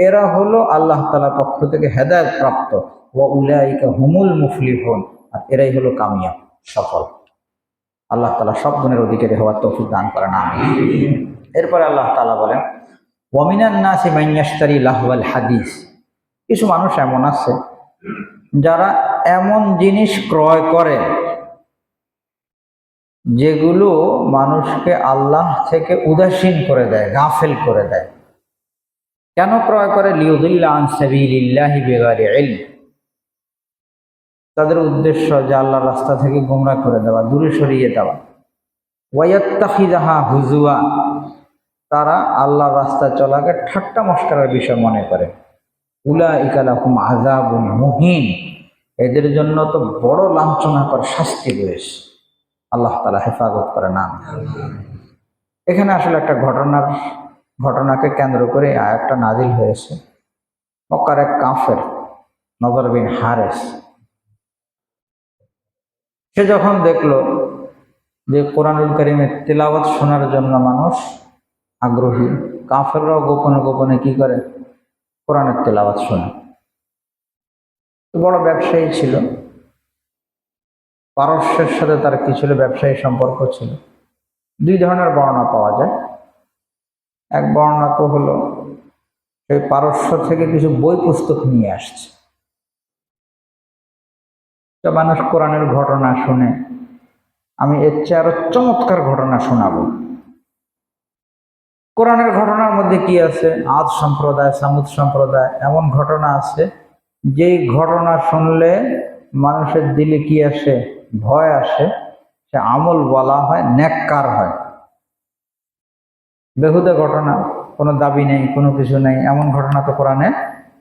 এরা হলো আল্লাহ তাআলার পক্ষ থেকে হেদায়েত প্রাপ্ত। ওয়া উলাইকা হুমুল মুফলিহুন, আর এরাই হলো কামিয়াব, সফল। আল্লাহ তাআলা সব গুণের অধিকারী হওয়ার তৌফিক দান করেন, আমিন। এরপরে আল্লাহ তাআলা বলেন ওয়া মিনান নাসি মান ইয়াশতারি লাহওয়াল হাদিস। কিছু মানুষ এমন আছে যারা এমন জিনিস ক্রয় করে যেগুলো মানুষকে আল্লাহ থেকে উদাসীন করে দেয়, গাফেল করে দেয়। কেন ক্রয় করে? লিউদিল্লা আন সাবিলিল্লাহি বিগাইরি ইলম। তাদের উদ্দেশ্য যে আল্লাহর রাস্তা থেকে গোমরা করে দেওয়া, দূরে সরিয়ে দেওয়া। ওয়ায়াত্তাখিযাহা হুজুয়া, তারা আল্লাহর রাস্তায় চলাকে ঠাট্টা মশকরার বিষয় মনে করে। উলাইকা লাহুম আযাবুন মুহিন, এদের জন্য তো বড় লাঞ্ছনাকর শাস্তি রয়েছে। আল্লাহ তাআলা হেফাজত করে না। এখানে আসলে একটা ঘটনাকে কেন্দ্র করে আয়াতটা নাজিল হয়েছে। মক্কার এক কাফের নজর বিন হারেস, সে যখন দেখলো যে কোরআনুল কারীমের তিলাওয়াত শোনার জন্য মানুষ আগ্রহী, কাফেররাও গোপনে গোপনে কি করে? কোরআনের তিলাওয়াত শোনে। বড় ব্যবসায়ী ছিল, পারস্যের সাথে তার কি ছিল? ব্যবসায়ী সম্পর্ক ছিল। 2 ধরনের বর্ণনা পাওয়া যায়। এক বর্ণনা তো হলো সেই পারস্য থেকে কিছু বই পুস্তক নিয়ে আসছে, তো মানুষ কোরআনের ঘটনা শুনে, আমি এর চেয়ে আরো চমৎকার ঘটনা শোনাবো। কোরআনের ঘটনার মধ্যে কি আছে? আদ সম্প্রদায়, সামুদ সম্প্রদায়, এমন ঘটনা আছে যেই ঘটনা শুনলে মানুষের দিলে কি আসে? ভয় আসে। সে আমল বলা হয়, নেককার হয়। বেহুদা ঘটনা, কোনো দাবি নেই, কোনো কিছু নেই, এমন ঘটনা তো কোরআনে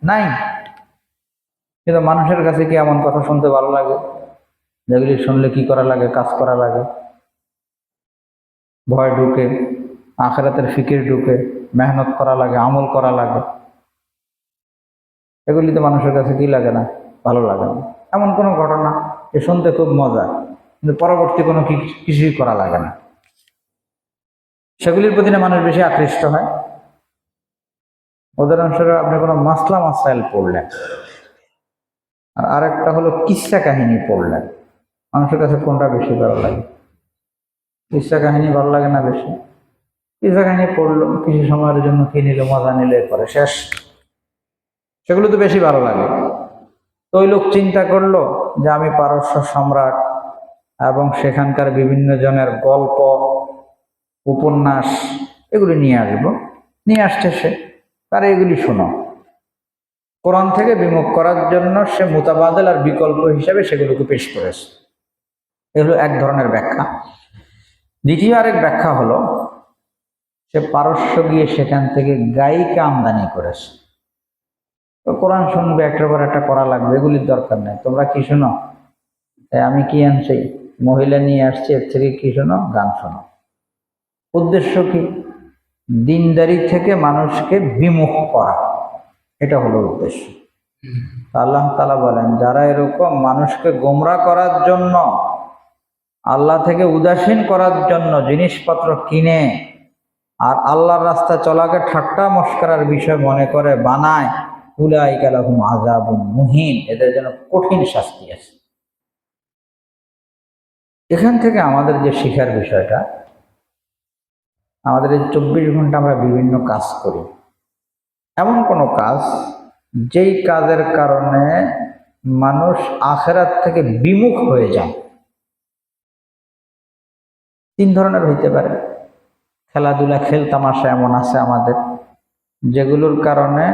নাই। কিন্তু মানুষের কাছে কি এমন কথা শুনতে ভালো লাগে? যেগুলি শুনলে কি করা লাগে? কাজ করা লাগে, ভয় ঢুকে, আখিরাতের ফিকির ঢুকে, মেহনত করা লাগে, আমল করা লাগে। এগুলি তো মানুষের কাছে কি লাগে না? ভালো লাগে না। এমন কোনো ঘটনা যে শুনতে খুব মজা, কিন্তু পরবর্তী কোনো কিছুই করা লাগে না, সেগুলির প্রতি না মানুষ বেশি আকৃষ্ট হয়। উদাহরণস্বরূপ আপনি কোনো মাসলা মাসাইল পড়লেন, আর আরেকটা হলো কিসসা কাহিনী পড়লেন, মানুষের কাছে কোনটা বেশি ভালো লাগে? কিসসা কাহিনী ভালো লাগে না বেশি? কিসসা কাহিনী পড়লো, কিছু সময়ের জন্য কি নিল, মজা নিলে, পরে শেষ। সেগুলো তো বেশি ভালো লাগে। তো ওই লোক চিন্তা করলো যে আমি পারস্য সম্রাট এবং সেখানকার বিভিন্ন জনের গল্প, উপন্যাস এগুলি নিয়ে আসবো। নিয়ে আসছে সে, তার এগুলি শোনো। কোরআন থেকে বিমুখ করার জন্য সে মুতাবাদিল আর বিকল্প হিসাবে সেগুলোকে পেশ করেছে। এগুলো এক ধরনের ব্যাখ্যা। দ্বিতীয় আরেক ব্যাখ্যা হলো সে পারস্য গিয়ে সেখান থেকে গায়িকা আমদানি করেছে। তো কোরআন শুনবে, একটার পর একটা করা লাগবে, এগুলির দরকার নেই। তোমরা কি শোনো? আমি কি আনছি? মহিলা নিয়ে আসছি, এর থেকে কি শোনো? গান শোনো। উদ্দেশ্য কি? দিনদারি থেকে মানুষকে বিমুখ করা, এটা হলো উদ্দেশ্য। আল্লাহ তাআলা বলেন, যারা এরকম মানুষকে গোমরা করার জন্য, আল্লাহ থেকে উদাসীন করার জন্য জিনিসপত্র কিনে আর আল্লাহর রাস্তা চলাকে ঠাট্টা মস্করার বিষয় মনে করে বানায়, উলাইকা লাহুম আযাবুন মুহিন, এদের জন্য কঠিন শাস্তি আছে। এখান থেকে আমাদের যে শিখার বিষয়টা, আমাদের এই 24 ঘন্টা আমরা বিভিন্ন কাজ করি, এমন কোনো কাজ যেই কাজের কারণে মানুষ আখিরাত থেকে বিমুখ হয়ে যায়। 3 ধরনের হইতে পারে। খেলাধুলা, খেলতামাশা এমন আছে আমাদের যেগুলোর কারণে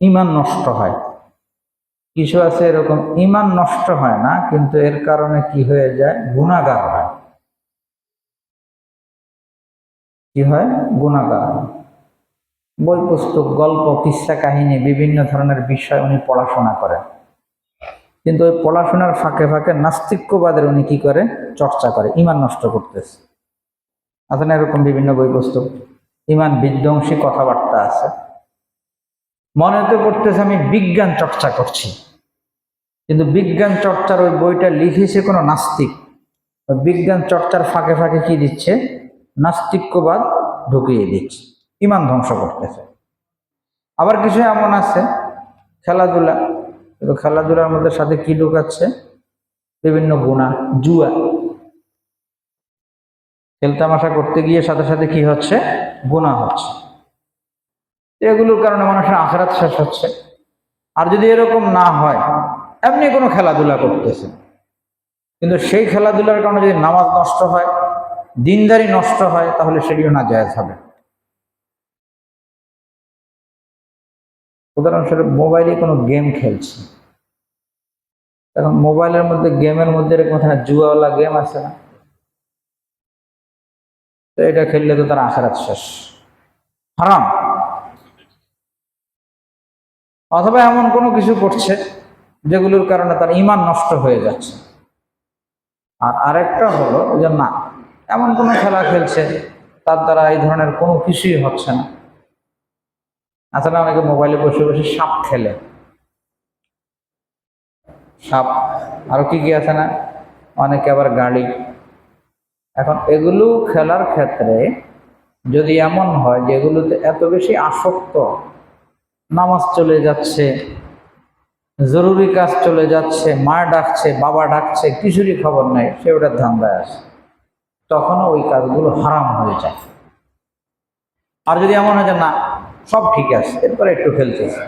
ঈমান নষ্ট হয়। কিছু আছে এরকম ঈমান নষ্ট হয় না, কিন্তু এর কারণে কি হয়ে যায়, গুনাহগার হয়। কি হয়, গুনাহগার হয়। বই পুস্তক, গল্প, কিসসা কাহিনী, বিভিন্ন ধরনের বিষয় উনি পড়াশোনা করেন, কিন্তু ওই পড়াশোনার ফাঁকে ফাঁকে নাস্তিক্যবাদের উনি কি করে, চর্চা করে, ঈমান নষ্ট করতেছে। আছে না এরকম বিভিন্ন বই পুস্তক, ঈমান বিধ্বংসী কথাবার্তা আছে। মনে তো করতেছে আমি বিজ্ঞান চর্চা করছি, কিন্তু বিজ্ঞান চর্চার ওই বইটা লিখেছে কোনো নাস্তিক। বিজ্ঞান চর্চার ফাঁকে ফাঁকে কি দিচ্ছে, নাস্তিক্যবাদ ঢুকিয়ে দিচ্ছে, ঈমান ধ্বংস করতেছে। আবার কিছু এমন আছে খেলাধুলা, কিন্তু খেলাধুলার মধ্যে সাথে কি ঢুকাচ্ছে, বিভিন্ন গুনাহ, জুয়া। খেলতামাশা করতে গিয়ে সাথে সাথে কি হচ্ছে, গুনাহ হচ্ছে। এগুলোর কারণে মানুষের আখিরাত শেষ হচ্ছে। আর যদি এরকম না হয়, এমনি কোনো খেলাধুলা করতেছে, কিন্তু সেই খেলাধুলার কারণে যদি নামাজ নষ্ট হয়, দিনদারি নষ্ট হয়, তাহলে সেটিও না জায়েজ হবে। উদাহরণস্বরূপ মোবাইলে কোনো গেম খেলছি, এখন মোবাইলের মধ্যে, গেমের মধ্যে এরকম জুয়াওয়ালা গেম আছে না, তো এটা খেললে তো তার আখিরাত শেষ, হারাম। অথবা এমন কোনো কিছু করছে যেগুলোর কারণে তার ঈমান নষ্ট হয়ে যাচ্ছে। আর আরেকটা হলো যে না, এমন কোনো খেলা খেলছে তার দ্বারা এই ধরনের কোনো কিছুই হচ্ছে না। আসলে অনেকে মোবাইলে বসে বসে সাপ খেলে, সাপ, আরো কি কি আছে না, অনেকে আবার গাড়ি। এখন এগুলো খেলার ক্ষেত্রে যদি এমন হয় যে এগুলোতে এত বেশি আসক্ত, নামাজ চলে যাচ্ছে, জরুরি কাজ চলে যাচ্ছে, মা ডাকছে, বাবা ডাকছে, কিছুরই খবর নাই, সে ওটার ধান্দায় আসে, তখনও ওই কাজগুলো হারাম হয়ে যায়। আর যদি এমন হয় যে না, সব ঠিক আছে, এরপরে একটু খেলতেছে,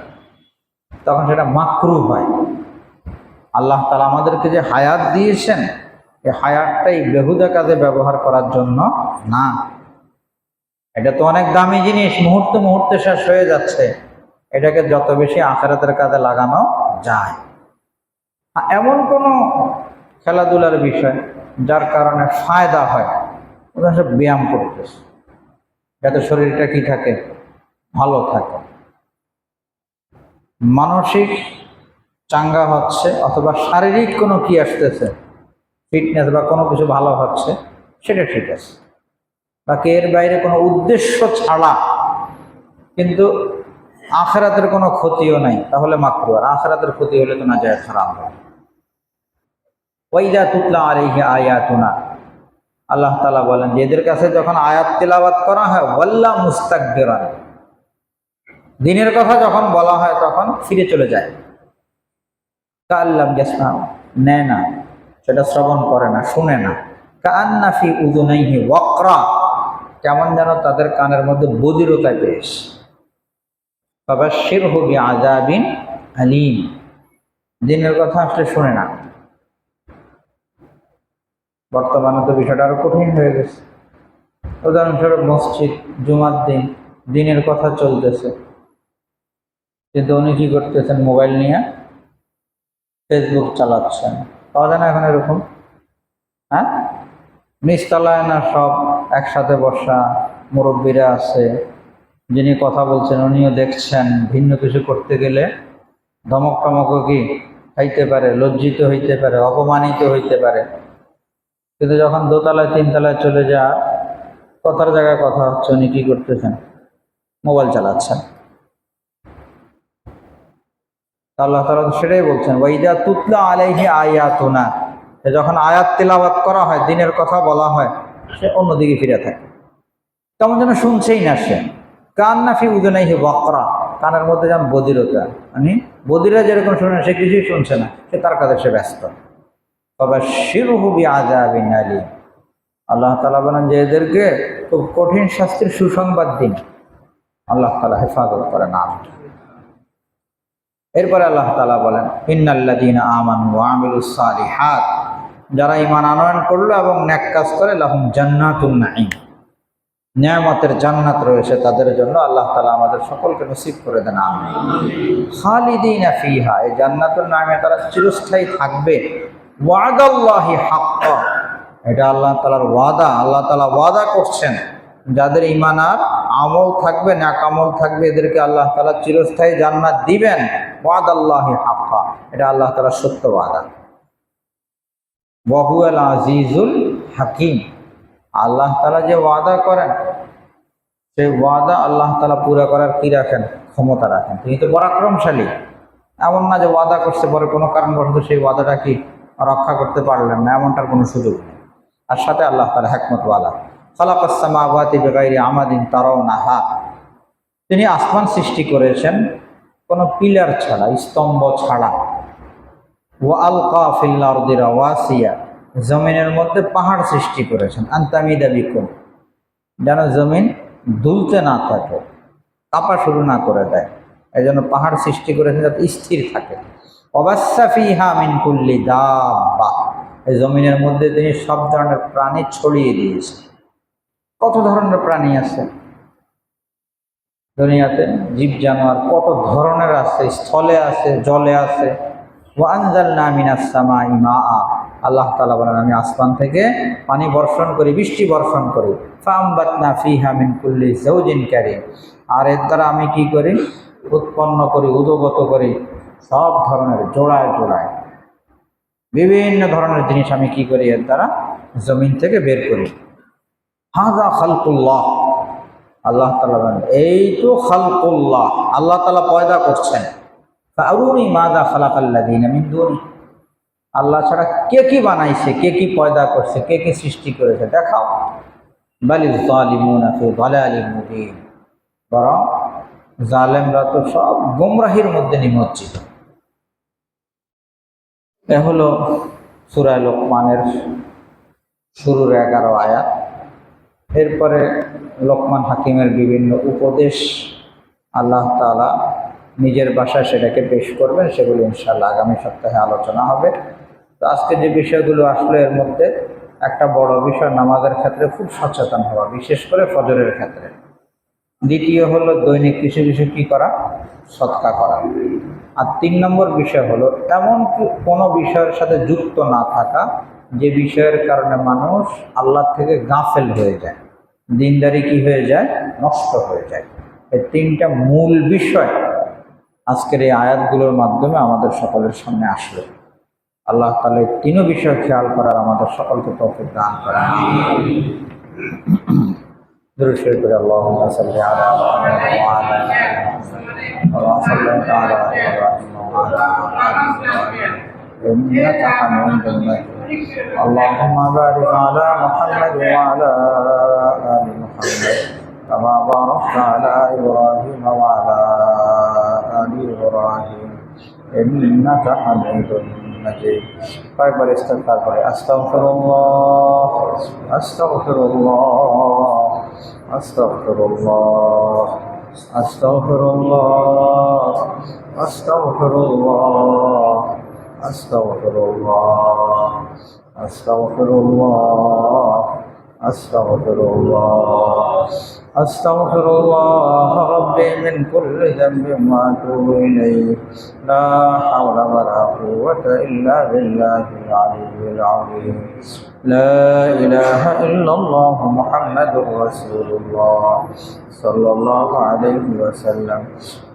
তখন সেটা মাকরুহ হয়। আল্লাহ তাআলা আমাদেরকে যে হায়াত দিয়েছেন, এই হায়াতটাই বেহুদা কাজে ব্যবহার করার জন্য না। এটা তো অনেক দামি জিনিস, মুহূর্তে মুহূর্তে শেষ হয়ে যাচ্ছে, এটাকে যত বেশি আখিরাতের কাজে লাগানো যায়। এমন কোনো খেলাধুলার বিষয় যার কারণে ফায়দা হয়, ওরা সব ব্যায়াম করতেছে, যাতে শরীরটা কি থাকে, ভালো থাকে, মানসিক চাঙ্গা হচ্ছে, অথবা শারীরিক কোনো কি আসতেছে, ফিটনেস বা কোনো কিছু ভালো হচ্ছে, সেটা ঠিক আছে। বাকি এর বাইরে কোনো উদ্দেশ্য ছাড়া কিন্তু আখিরাতের কোনো ক্ষতিও নাই, তাহলে মাকরুহ। আর আখিরাতের ক্ষতি হলে তো না যায়, হারাম হয়। ওয়াইদা তুতলা আলাইহি আয়াতুনা, আল্লাহ তাআলা বলেন যে এদের কাছে যখন আয়াত তিলাওয়াত করা হয়, ওয়াল্লা মুস্তাকবিরান, দিনের কথা যখন বলা হয় তখন ফিরে চলে যায়। কাল্লাম ইয়াসমাউ, নেয় না, সেটা শ্রবণ করে না, শুনে না। কাআন্না ফি উযুনাইহি ওয়াকরা, কেমন যেন তাদের কানের মধ্যে বধিরতা পেয়েছে। ফাবাশশিরহু বিআযাবিন আলীম, দিনের কথা আসলে শুনে না। বর্তমানে তো বিষয়টা আরো কঠিন হয়ে গেছে। উদাহরণস্বরূপ মসজিদ, জুমার দিন, দিনের কথা চলতেছে, কিন্তু উনি কি করতেছেন, মোবাইল নিয়ে ফেসবুক চালাচ্ছেন। পাওয়া যায় না এখন এরকম? হ্যাঁ, নিচতলায় না সব একসাথে বসা, মুরব্বীরা আছে, যিনি কথা বলছেন উনিও দেখছেন, ভিন্ন কিছু করতে গেলে ধমক টমকও কি খাইতে পারে, লজ্জিত হইতে পারে, অপমানিত হইতে পারে। কিন্তু যখন দোতলায় তিনতলায় চলে যা, কথার জায়গায় কথা হচ্ছে, উনি কি করতেছেন, মোবাইল চালাচ্ছেন। আল্লাহ তাআলা তো সেটাই বলছেন, ওয়াইদা তুতলা আলাইহি আয়াতুনা, যখন আয়াত তিলাওয়াত করা হয়, দিনের কথা বলা হয়, সে অন্যদিকে ফিরে থাকে, কেমন যেন শুনছেই না সে। কান্না ফি উযুনাইহি ওয়াকরা, কানের মধ্যে যেমন বধিরতা, মানে বধিরা যেরকম শুনে সে কিছুই শুনছে না, সে তার কাজে সে ব্যস্ত। ফাবাশশিরহু বিআযাবিন আলীম, আল্লাহ তাআলা বলেন যে এদেরকে খুব কঠিন শাস্তির সুসংবাদ দিন। আল্লাহ তাআলা হেফাজত করেন। আমিন। এরপরে আল্লাহ তাআলা বলেন, ইন্নাল্লাযীনা আমানু ওয়া আমিলুস সালিহাত, যারা ঈমান আনয়ন করলো এবং নেক কাজ করে, লাহুম জান্নাতুন নাঈম, নিয়ামতের জান্নাত রয়েছে তাদের জন্য। আল্লাহ তাআলা আমাদের সকলকে নসিব করে দেন। আমিন। খালিদিনা ফিহা, এই জান্নাতুন নাঈমে তারা চিরস্থায়ী থাকবে। ওয়াদাল্লাহি হাক্কা, এটা আল্লাহ তাআলার ওয়াদা। আল্লাহ তাআলা ওয়াদা করছেন যাদের ঈমান আর আমল থাকবে, নেক আমল থাকবে, এদেরকে আল্লাহ তাআলা চিরস্থায়ী জান্নাত দিবেন। ওয়াদাল্লাহি হাক্কা, এটা আল্লাহ তাআলার সত্য ওয়াদা। ওয়া হুয়াল আজিজুল হাকিম, আল্লাহ তাআলা যে ওয়াদা করেন সেই ওয়াদা আল্লাহ তাআলা পুরা করার কি রাখেন? ক্ষমতা রাখেন। তিনি তো পরাক্রমশালী। এমন না যে ওয়াদা করছে পরে কোনো কারণবশত সেই ওয়াদাটা কি রক্ষা করতে পারলেন না, এমনটার কোনো সুযোগ নেই। আর সাথে আল্লাহ তাআলা হিকমতওয়ালা। খালাকাস সামাওয়াতি বিগাইরি আমাদিন তারাউনাহা, তিনি আসমান সৃষ্টি করেছেন কোনো পিলার ছাড়া, স্তম্ভ ছাড়া। ওয়া আলকা ফিল আরদি রাওয়াসিয়া, জমিনের মধ্যে পাহাড় সৃষ্টি করেছেন। আনতামিদা বিকুম, যেন জমিন দুলতে না থাকে, কাঁপা শুরু না করে দেয়, এই জন্য পাহাড় সৃষ্টি করেছেন যাতে স্থির থাকে। ওয়াবাসসা ফিহা মিন কুল্লি দাব্বা, এই জমিনের মধ্যে তিনি সব ধরনের প্রাণী ছড়িয়ে দিয়েছেন। কত ধরনের প্রাণী আছে দুনিয়াতে, জীব জানোয়ার কত ধরনের আছে, স্থলে আছে, জলে আছে। ওয়া আনজালনা মিনাস সামাই মাআ, আল্লাহ তাআলা বলেন আমি আসমান থেকে পানি বর্ষণ করি, বৃষ্টি বর্ষণ করি। ফাআমবাতনা ফিহা মিন কুল্লি যাওজিন কারীম, আর এর দ্বারা আমি কি করি? উৎপন্ন করি, উদ্গত করি সব ধরনের জোড়ায় জোড়ায় বিভিন্ন ধরনের জিনিস আমি কি করি? এর দ্বারা জমিন থেকে বের করি। হাযা খালকুল্লাহ, আল্লাহ তাআলা বলেন এই তো খালকুল্লাহ, আল্লাহ তাআলা পয়দা করছেন। ফাআরুনি মাযা খালাকাল্লাযীনা মিন দুনি, আল্লাহ ছাড়া কে কি বানাইছে, কে কি পয়দা করছে, কে কি সৃষ্টি করেছে দেখাও। বালিয যালিমুনা ফি যালালিন মুবিন, বরং জালেমরা তো সব গোমরাহির মধ্যে নিমজ্জিত। এ হলো সূরা লোকমানের শুরুর 11 আয়াত। এরপরে লোকমান হাকিমের বিভিন্ন উপদেশ আল্লাহ তাআলা নিজের ভাষায় সেটাকে পেশ করবেন, সেগুলো ইনশাআল্লাহ আগামী সপ্তাহে আলোচনা হবে। তো আজকে যে বিষয়গুলো আসলে এর মধ্যে একটা বড় বিষয়, নামাজের ক্ষেত্রে খুব সচেতন হওয়া, বিশেষ করে ফজরের ক্ষেত্রে। দ্বিতীয় হলো দৈনিক কিছু কিছু কী করা? সদকা করা। আর 3 নম্বর বিষয় হলো এমন কোনো বিষয়ের সাথে যুক্ত না থাকা যে বিষয়ের কারণে মানুষ আল্লাহ থেকে গাফেল হয়ে যায়, দিনদারি কি হয়ে যায়? নষ্ট হয়ে যায়। এই 3টা মূল বিষয় আজকের এই আয়াতগুলোর মাধ্যমে আমাদের সকলের সামনে আসলো। আল্লাহ তাআলা এই 3 বিষয় খেয়াল করার আমাদের সকলকে তৌফিক দান করেন। দুরূদ শরীফ পড়ে আল্লাহুম্মা সাল্লি আলা মুহাম্মাদ ওয়া আলা আলি মুহাম্মাদ ওয়া সাল্লাল্লাহু আলা ইব্রাহিম ওয়া আলা আলি ইব্রাহিম ইন্নাকা হামিদুম মাজিদ। আল্লাহুম্মা বারিক আলা মুহাম্মাদ ওয়া আলা আলি মুহাম্মাদ কামা বারাকতা আলা ইব্রাহিম ওয়া আলা আলি ইব্রাহিম ইন্নাকা হামিদুম মাজিদ। কয়েকবার ইস্তিগফার করে আস্তাগফিরুল্লাহ আস্তাগফিরুল্লাহ আস্তাগফিরুল্লাহ আস্তাগফিরুল্লাহ আস্তাগফিরুল্লাহ আস্তাগফিরুল্লাহ আস্তাগফিরুল্লাহ আস্তাগফিরুল্লাহ আস্তাগফিরুল্লাহ রাব্বি মিন কুল্লি যামবিন ওয়া আতুবু ইলাইহি লা হাওলা ওয়া লা কুওয়াতা ইল্লা বিল্লাহিল আলিয়্যিল আযীম। লা ইলাহা ইল্লাল্লাহ মুহাম্মাদুর রাসূলুল্লাহ সাল্লাল্লাহু আলাইহি ওয়াসাল্লাম।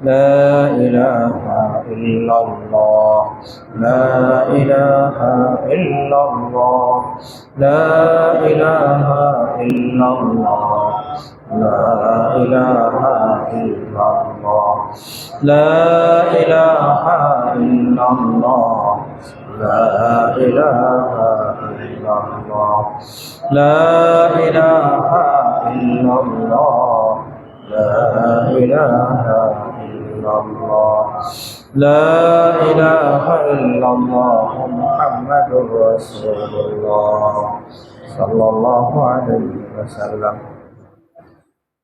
লা ইলাহা ইল্লাল্লাহ লা ইলাহা ইল্লাল্লাহ লা ইলাহা ইল্লাল্লাহ লা ইলাহা ইল্লাল্লাহ لا إله إلا الله لا إله إلا الله لا إله إلا الله لا إله إلا الله لا إله إلا الله محمد رسول الله صلى الله عليه وسلم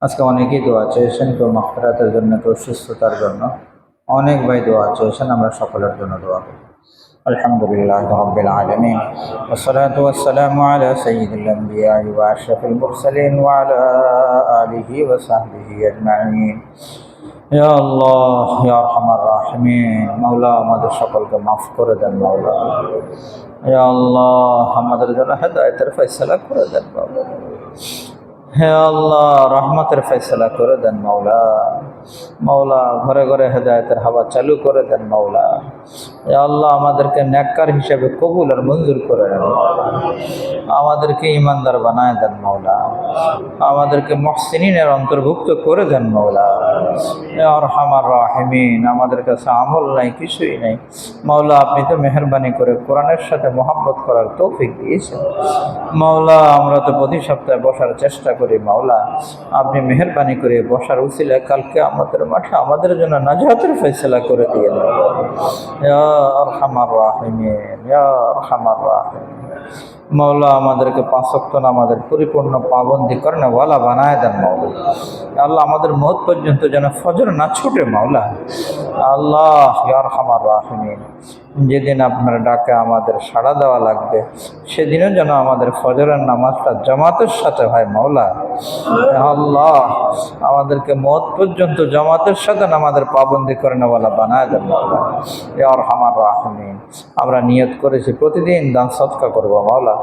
আজকে অনেকেই দোয়া চেয়েছেন, কেউ মাগফিরাতের জন্য, কেউ সুস্থতার জন্য। অনেক ভাই দোয়া চেয়েছেন, আমরা সকলের জন্য দোয়া করি। আলহামদুলিল্লাহ রাব্বিল আলামিন ওয়াসসালাতু ওয়াসসালামু আলা সাইয়্যিদিল আমবিয়া ওয়া আশরাফিল মুরসালিন ওয়া আলা আলিহি ওয়া সাহবিহি আজমাইন। ইয়া আল্লাহ ইয়া আরহামার রাহিমিন, মাওলা আমাদের সকলকে মাফ করে দেন মাওলা। ইয়া আল্লাহ আমাদের জন্য হেদায়েতের ফয়সালা করে দেন মাওলা। হে আল্লাহ রহমতের ফয়সালা করে দেন মাওলা। মাওলা ঘরে ঘরে হেদায়েতের হাওয়া চালু করে দেন মাওলা। হে আল্লাহ আমাদেরকে নেককার হিসেবে কবুল আর মঞ্জুর করে দেন মাওলা। আমাদেরকে ইমানদার বানায় দেন মাওলা। আমাদেরকে মুহসিনিনের অন্তর্ভুক্ত করে দেন মাওলা। হে আরহামার রাহিমিন, আমাদের কাছে আমল নাই, কিছুই নাই মাওলা। আপনি তো মেহেরবানি করে কোরআনের সাথে মহব্বত করার তৌফিক দিয়েছেন মাওলা। আমরা তো প্রতি সপ্তাহে বসার চেষ্টা করি মাওলা। আপনি মেহেরবানি করে বসার উসিলায় কালকে আমাদের মাঠে আমাদের জন্য নাজাতের ফয়সালা করে দিয়ে দেন ইয়া আরহামার রাহিমিন, ইয়া আরহামার রাহিমিন। মাওলা আমাদেরকে 5 ওয়াক্ত নামাজের পরিপূর্ণ পাবন্দি করেন ওয়ালা বানায় দেন মাওলা। আল্লাহ আমাদের মওত পর্যন্ত যেন ফজর না ছুটে মাওলা। আল্লাহ ইয়া আরহামার রাহিমিন, যেদিন আপনার ডাকে আমাদের সাড়া দেওয়া লাগবে সেদিনও যেন আমাদের ফজরের নামাজটা জামাতের সাথে হয় মাওলা। আল্লাহ আমাদেরকে মওত পর্যন্ত জামাতের সাথে আমাদের পাবন্দি করে নেওয়ালা বানায় দেন মাওলা। ইয়া আরহামার রাহিমিন, আমরা নিয়ত করেছি প্রতিদিন দান সদকা করবো মাওলা।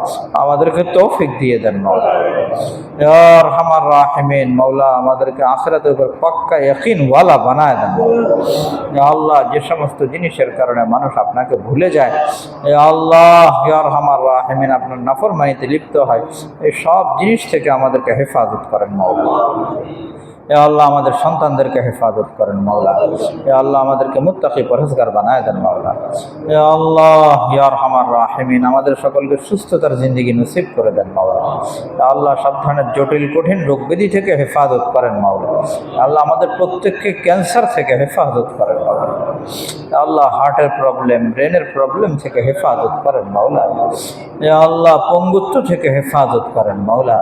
আমাদেরকে তৌফিক দিয়ে দেন মাওলা। ইয়া আরহামার রাহিমিন, মাওলা আমাদেরকে আখিরাতের উপর পাক্কা ইয়াকিন ওয়ালা বানায় দেন মাওলা। ইয়া আল্লাহ যে সমস্ত জিনিসের কারণে মানুষ আপনাকে ভুলে যায়, ইয়া আল্লাহ ইয়া আরহামার রাহিমিন, আপনার নাফরমানিতে লিপ্ত হয়, এই সব জিনিস থেকে আমাদেরকে হেফাজত করেন মাওলা। ইয়া আল্লাহ আমাদের সন্তানদেরকে হেফাজত করেন মাওলা। ইয়া আল্লাহ আমাদেরকে মুত্তাকি পরহেজগার বানায় দেন মাওলা। ইয়া আল্লাহ ইয়া আরহামার রাহিমিন, আমাদের সকলকে সুস্থতার জিন্দেগি নসিব করে দেন মাওলা। ইয়া আল্লাহ সব ধরনের জটিল কঠিন রোগ ব্যাধি থেকে হেফাজত করেন মাওলা। আল্লাহ আমাদের প্রত্যেককে ক্যান্সার থেকে হেফাজত করেন মাওলা। আল্লাহ হার্টের প্রবলেম, ব্রেনের প্রবলেম থেকে হেফাজত করেন মাওলা। ইয়া আল্লাহ পঙ্গুত্ব থেকে হেফাজত করেন মাওলা।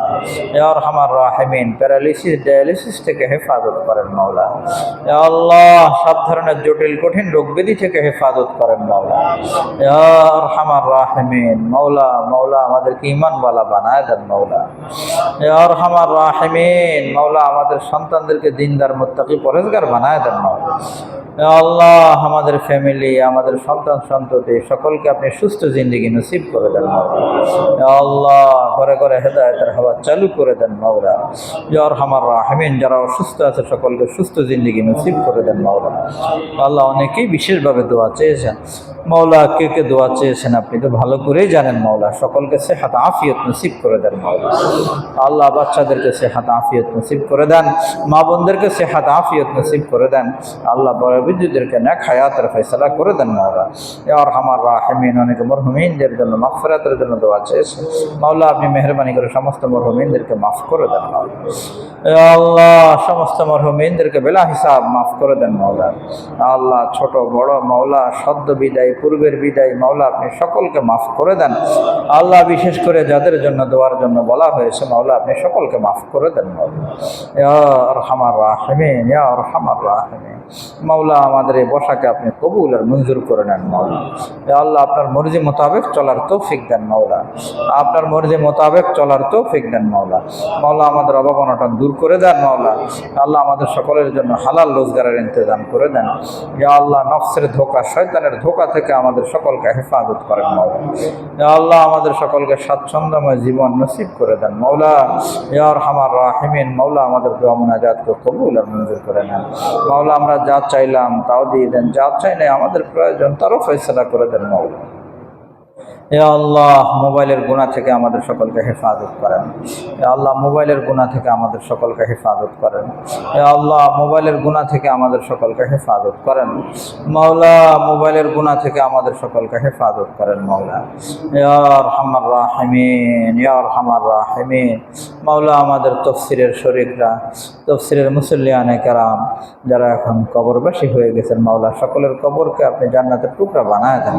ইয়া আরহামার রাহিমিন, প্যারালিসিস ডায়ালিসিস থেকে হেফাজত করেন মাওলা। ইয়া আল্লাহ সব ধরনের জটিল কঠিন রোগ ব্যাধি থেকে হেফাজত করেন মাওলা। ইয়া আরহামার রাহিমিন, মাওলা মাওলা আমাদেরকে ঈমানওয়ালা বানায় দেন মাওলা। ইয়া আরহামার রাহিমিন, মাওলা আমাদের সন্তানদেরকে দিনদার মুত্তাকি পরহেজগার বানায় দেন মাওলা। ইয়া আল্লাহ আমাদের ফ্যামিলি, আমাদের সন্তান সন্ততি সকলকে আপনি সুস্থ জিন্দেগি নসিব করে দেন মাওলা। ইয়া আল্লাহ ঘরে ঘরে হেদায়েতের হাওয়া চালু করে দেন মাওলা। ইয়া আরহামার রাহিমিন, যারা অসুস্থ আছে সকলকে সুস্থ জিন্দেগি নসিব করে দেন মাওলা। আল্লাহ অনেকেই বিশেষভাবে দোয়া চেয়েছেন মাওলা। কে কে দোয়া চেয়েছেন আপনি তো ভালো করেই জানেন মাওলা। সকলকে সেহাত আফিয়ত নসিব করে দেন মাওলা। আল্লাহ বাচ্চাদেরকে সেহাত আফিয়ত নসিব করে দেন, মা বোনদেরকে সেহাত আফিয়ত নসিব করে দেন। আল্লাহ বয়োবৃদ্ধদেরকে নেক হায়াতের ফয়সালা করে দেন মাওলা। ইয়া আরহামার রাহিমিন, অনেকে মরহুমিনদের জন্য মাগফিরাতের জন্য দোয়া চেয়েছেন মাওলা। আপনি মেহেরবানি করে সমস্ত মরহুমিনদেরকে মাফ করে দেন মাওলা। ইয়া আল্লাহ সমস্ত মরহুমিনদেরকে বেলা হিসাব মাফ করে দেন মাওলা। আল্লাহ ছোট বড় মাওলা, সদ্য বিদায় পূর্বের বিদায় মাওলা, আপনি সকলকে মাফ করে দেন। আল্লাহ বিশেষ করে যাদের জন্য দোয়ার জন্য বলা হয়েছে মাওলা, আপনি সকলকে মাফ করে দেন মাওলা। ইয়া আরহামার রাহিমিন, ইয়া আরহামার রাহিমিন, মাওলা আমাদের এই বসাকে আপনি কবুল আর মঞ্জুর করে নেন মাওলা। ইয়া আল্লাহ আপনার মর্জি মোতাবেক চলার তৌফিক দেন মাওলা। আপনার মর্জি মোতাবেক চলার তৌফিক দেন মাওলা। মাওলা আমাদের অভাব অনটন দূর করে দেন মাওলা। আল্লাহ আমাদের সকলের জন্য হালাল রোজগারের ইন্তজাম করে দেন। ইয়া আল্লাহ নফসের ধোঁকা, শয়তানের ধোঁকা থেকে আমাদের সকলকে হেফাজত করেন মাওলা। ইয়া আল্লাহ আমাদের সকলকে স্বাচ্ছন্দ্যময় জীবন নসিব করে দেন মাওলা। ইয়া আরহামার রাহিমিন, মাওলা আমাদের দোয়া মুনাজাতকে কবুল আর মঞ্জুর করে নেন মাওলা। আমরা যা চাইলাম তাও দিয়ে দেন, যা চাই নাই আমাদের প্রয়োজন তারও ফয়সালা করে দেন মাওলা। হে আল্লাহ, মোবাইলের গুনাহ থেকে আমাদের সকলকে হেফাজত করেন। হে আল্লাহ, মোবাইলের গুনাহ থেকে আমাদের সকলকে হেফাজত করেন। হে আল্লাহ, মোবাইলের গুনাহ থেকে আমাদের সকলকে হেফাজত করেন। মাওলা, মোবাইলের গুনাহ থেকে আমাদের সকলকে হেফাজত করেন মাওলা। ইয়া আরহামার রাহিমিন, ইয়া আরহামার রাহিমিন। মাওলা, আমাদের তফসিরের শরীকরা, তফসিরের মুসল্লিয়ানে কেরাম যারা এখন কবরবাসী হয়ে গেছেন মাওলা, সকলের কবরকে আপনি জান্নাতের টুকরা বানায় দেন।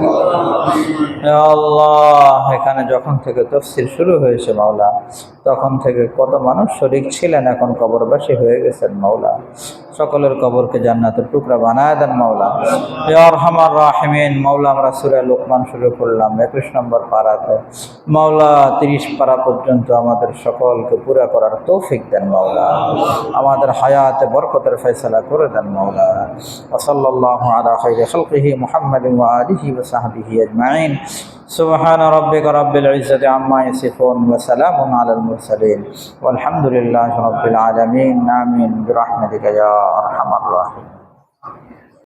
ইয়া আল্লাহ, এখানে যখন থেকে তফসির শুরু হয়েছে মাওলা, তখন থেকে কত মানুষ শরীক ছিলেন, এখন কবরবাসী হয়ে গেছেন মাওলা, সকলের কবরকে জান্নাতের টুকরা বানায় দেন মাওলা। ইয়া আরহামার রাহিমিন। মাওলা, আমরা সূরা লোকমান শুরু করলাম 21 নম্বর পারাতে মাওলা, 30 পারা পর্যন্ত আমাদের সকলকে পুরা করার তৌফিক দেন মাওলা। আমাদের হায়াতে বরকতের ফয়সালা করে দেন মাওলা। ওয়া সাল্লাল্লাহু আলা খাইরি খালকিহি মুহাম্মাদিন ওয়া আলিহি ওয়া সাহবিহি আজমাইন। سبحان ربك رب العزة عما يصفون وسلام على المرسلين والحمد لله رب العالمين آمين برحمتك يا أرحم الراحمين.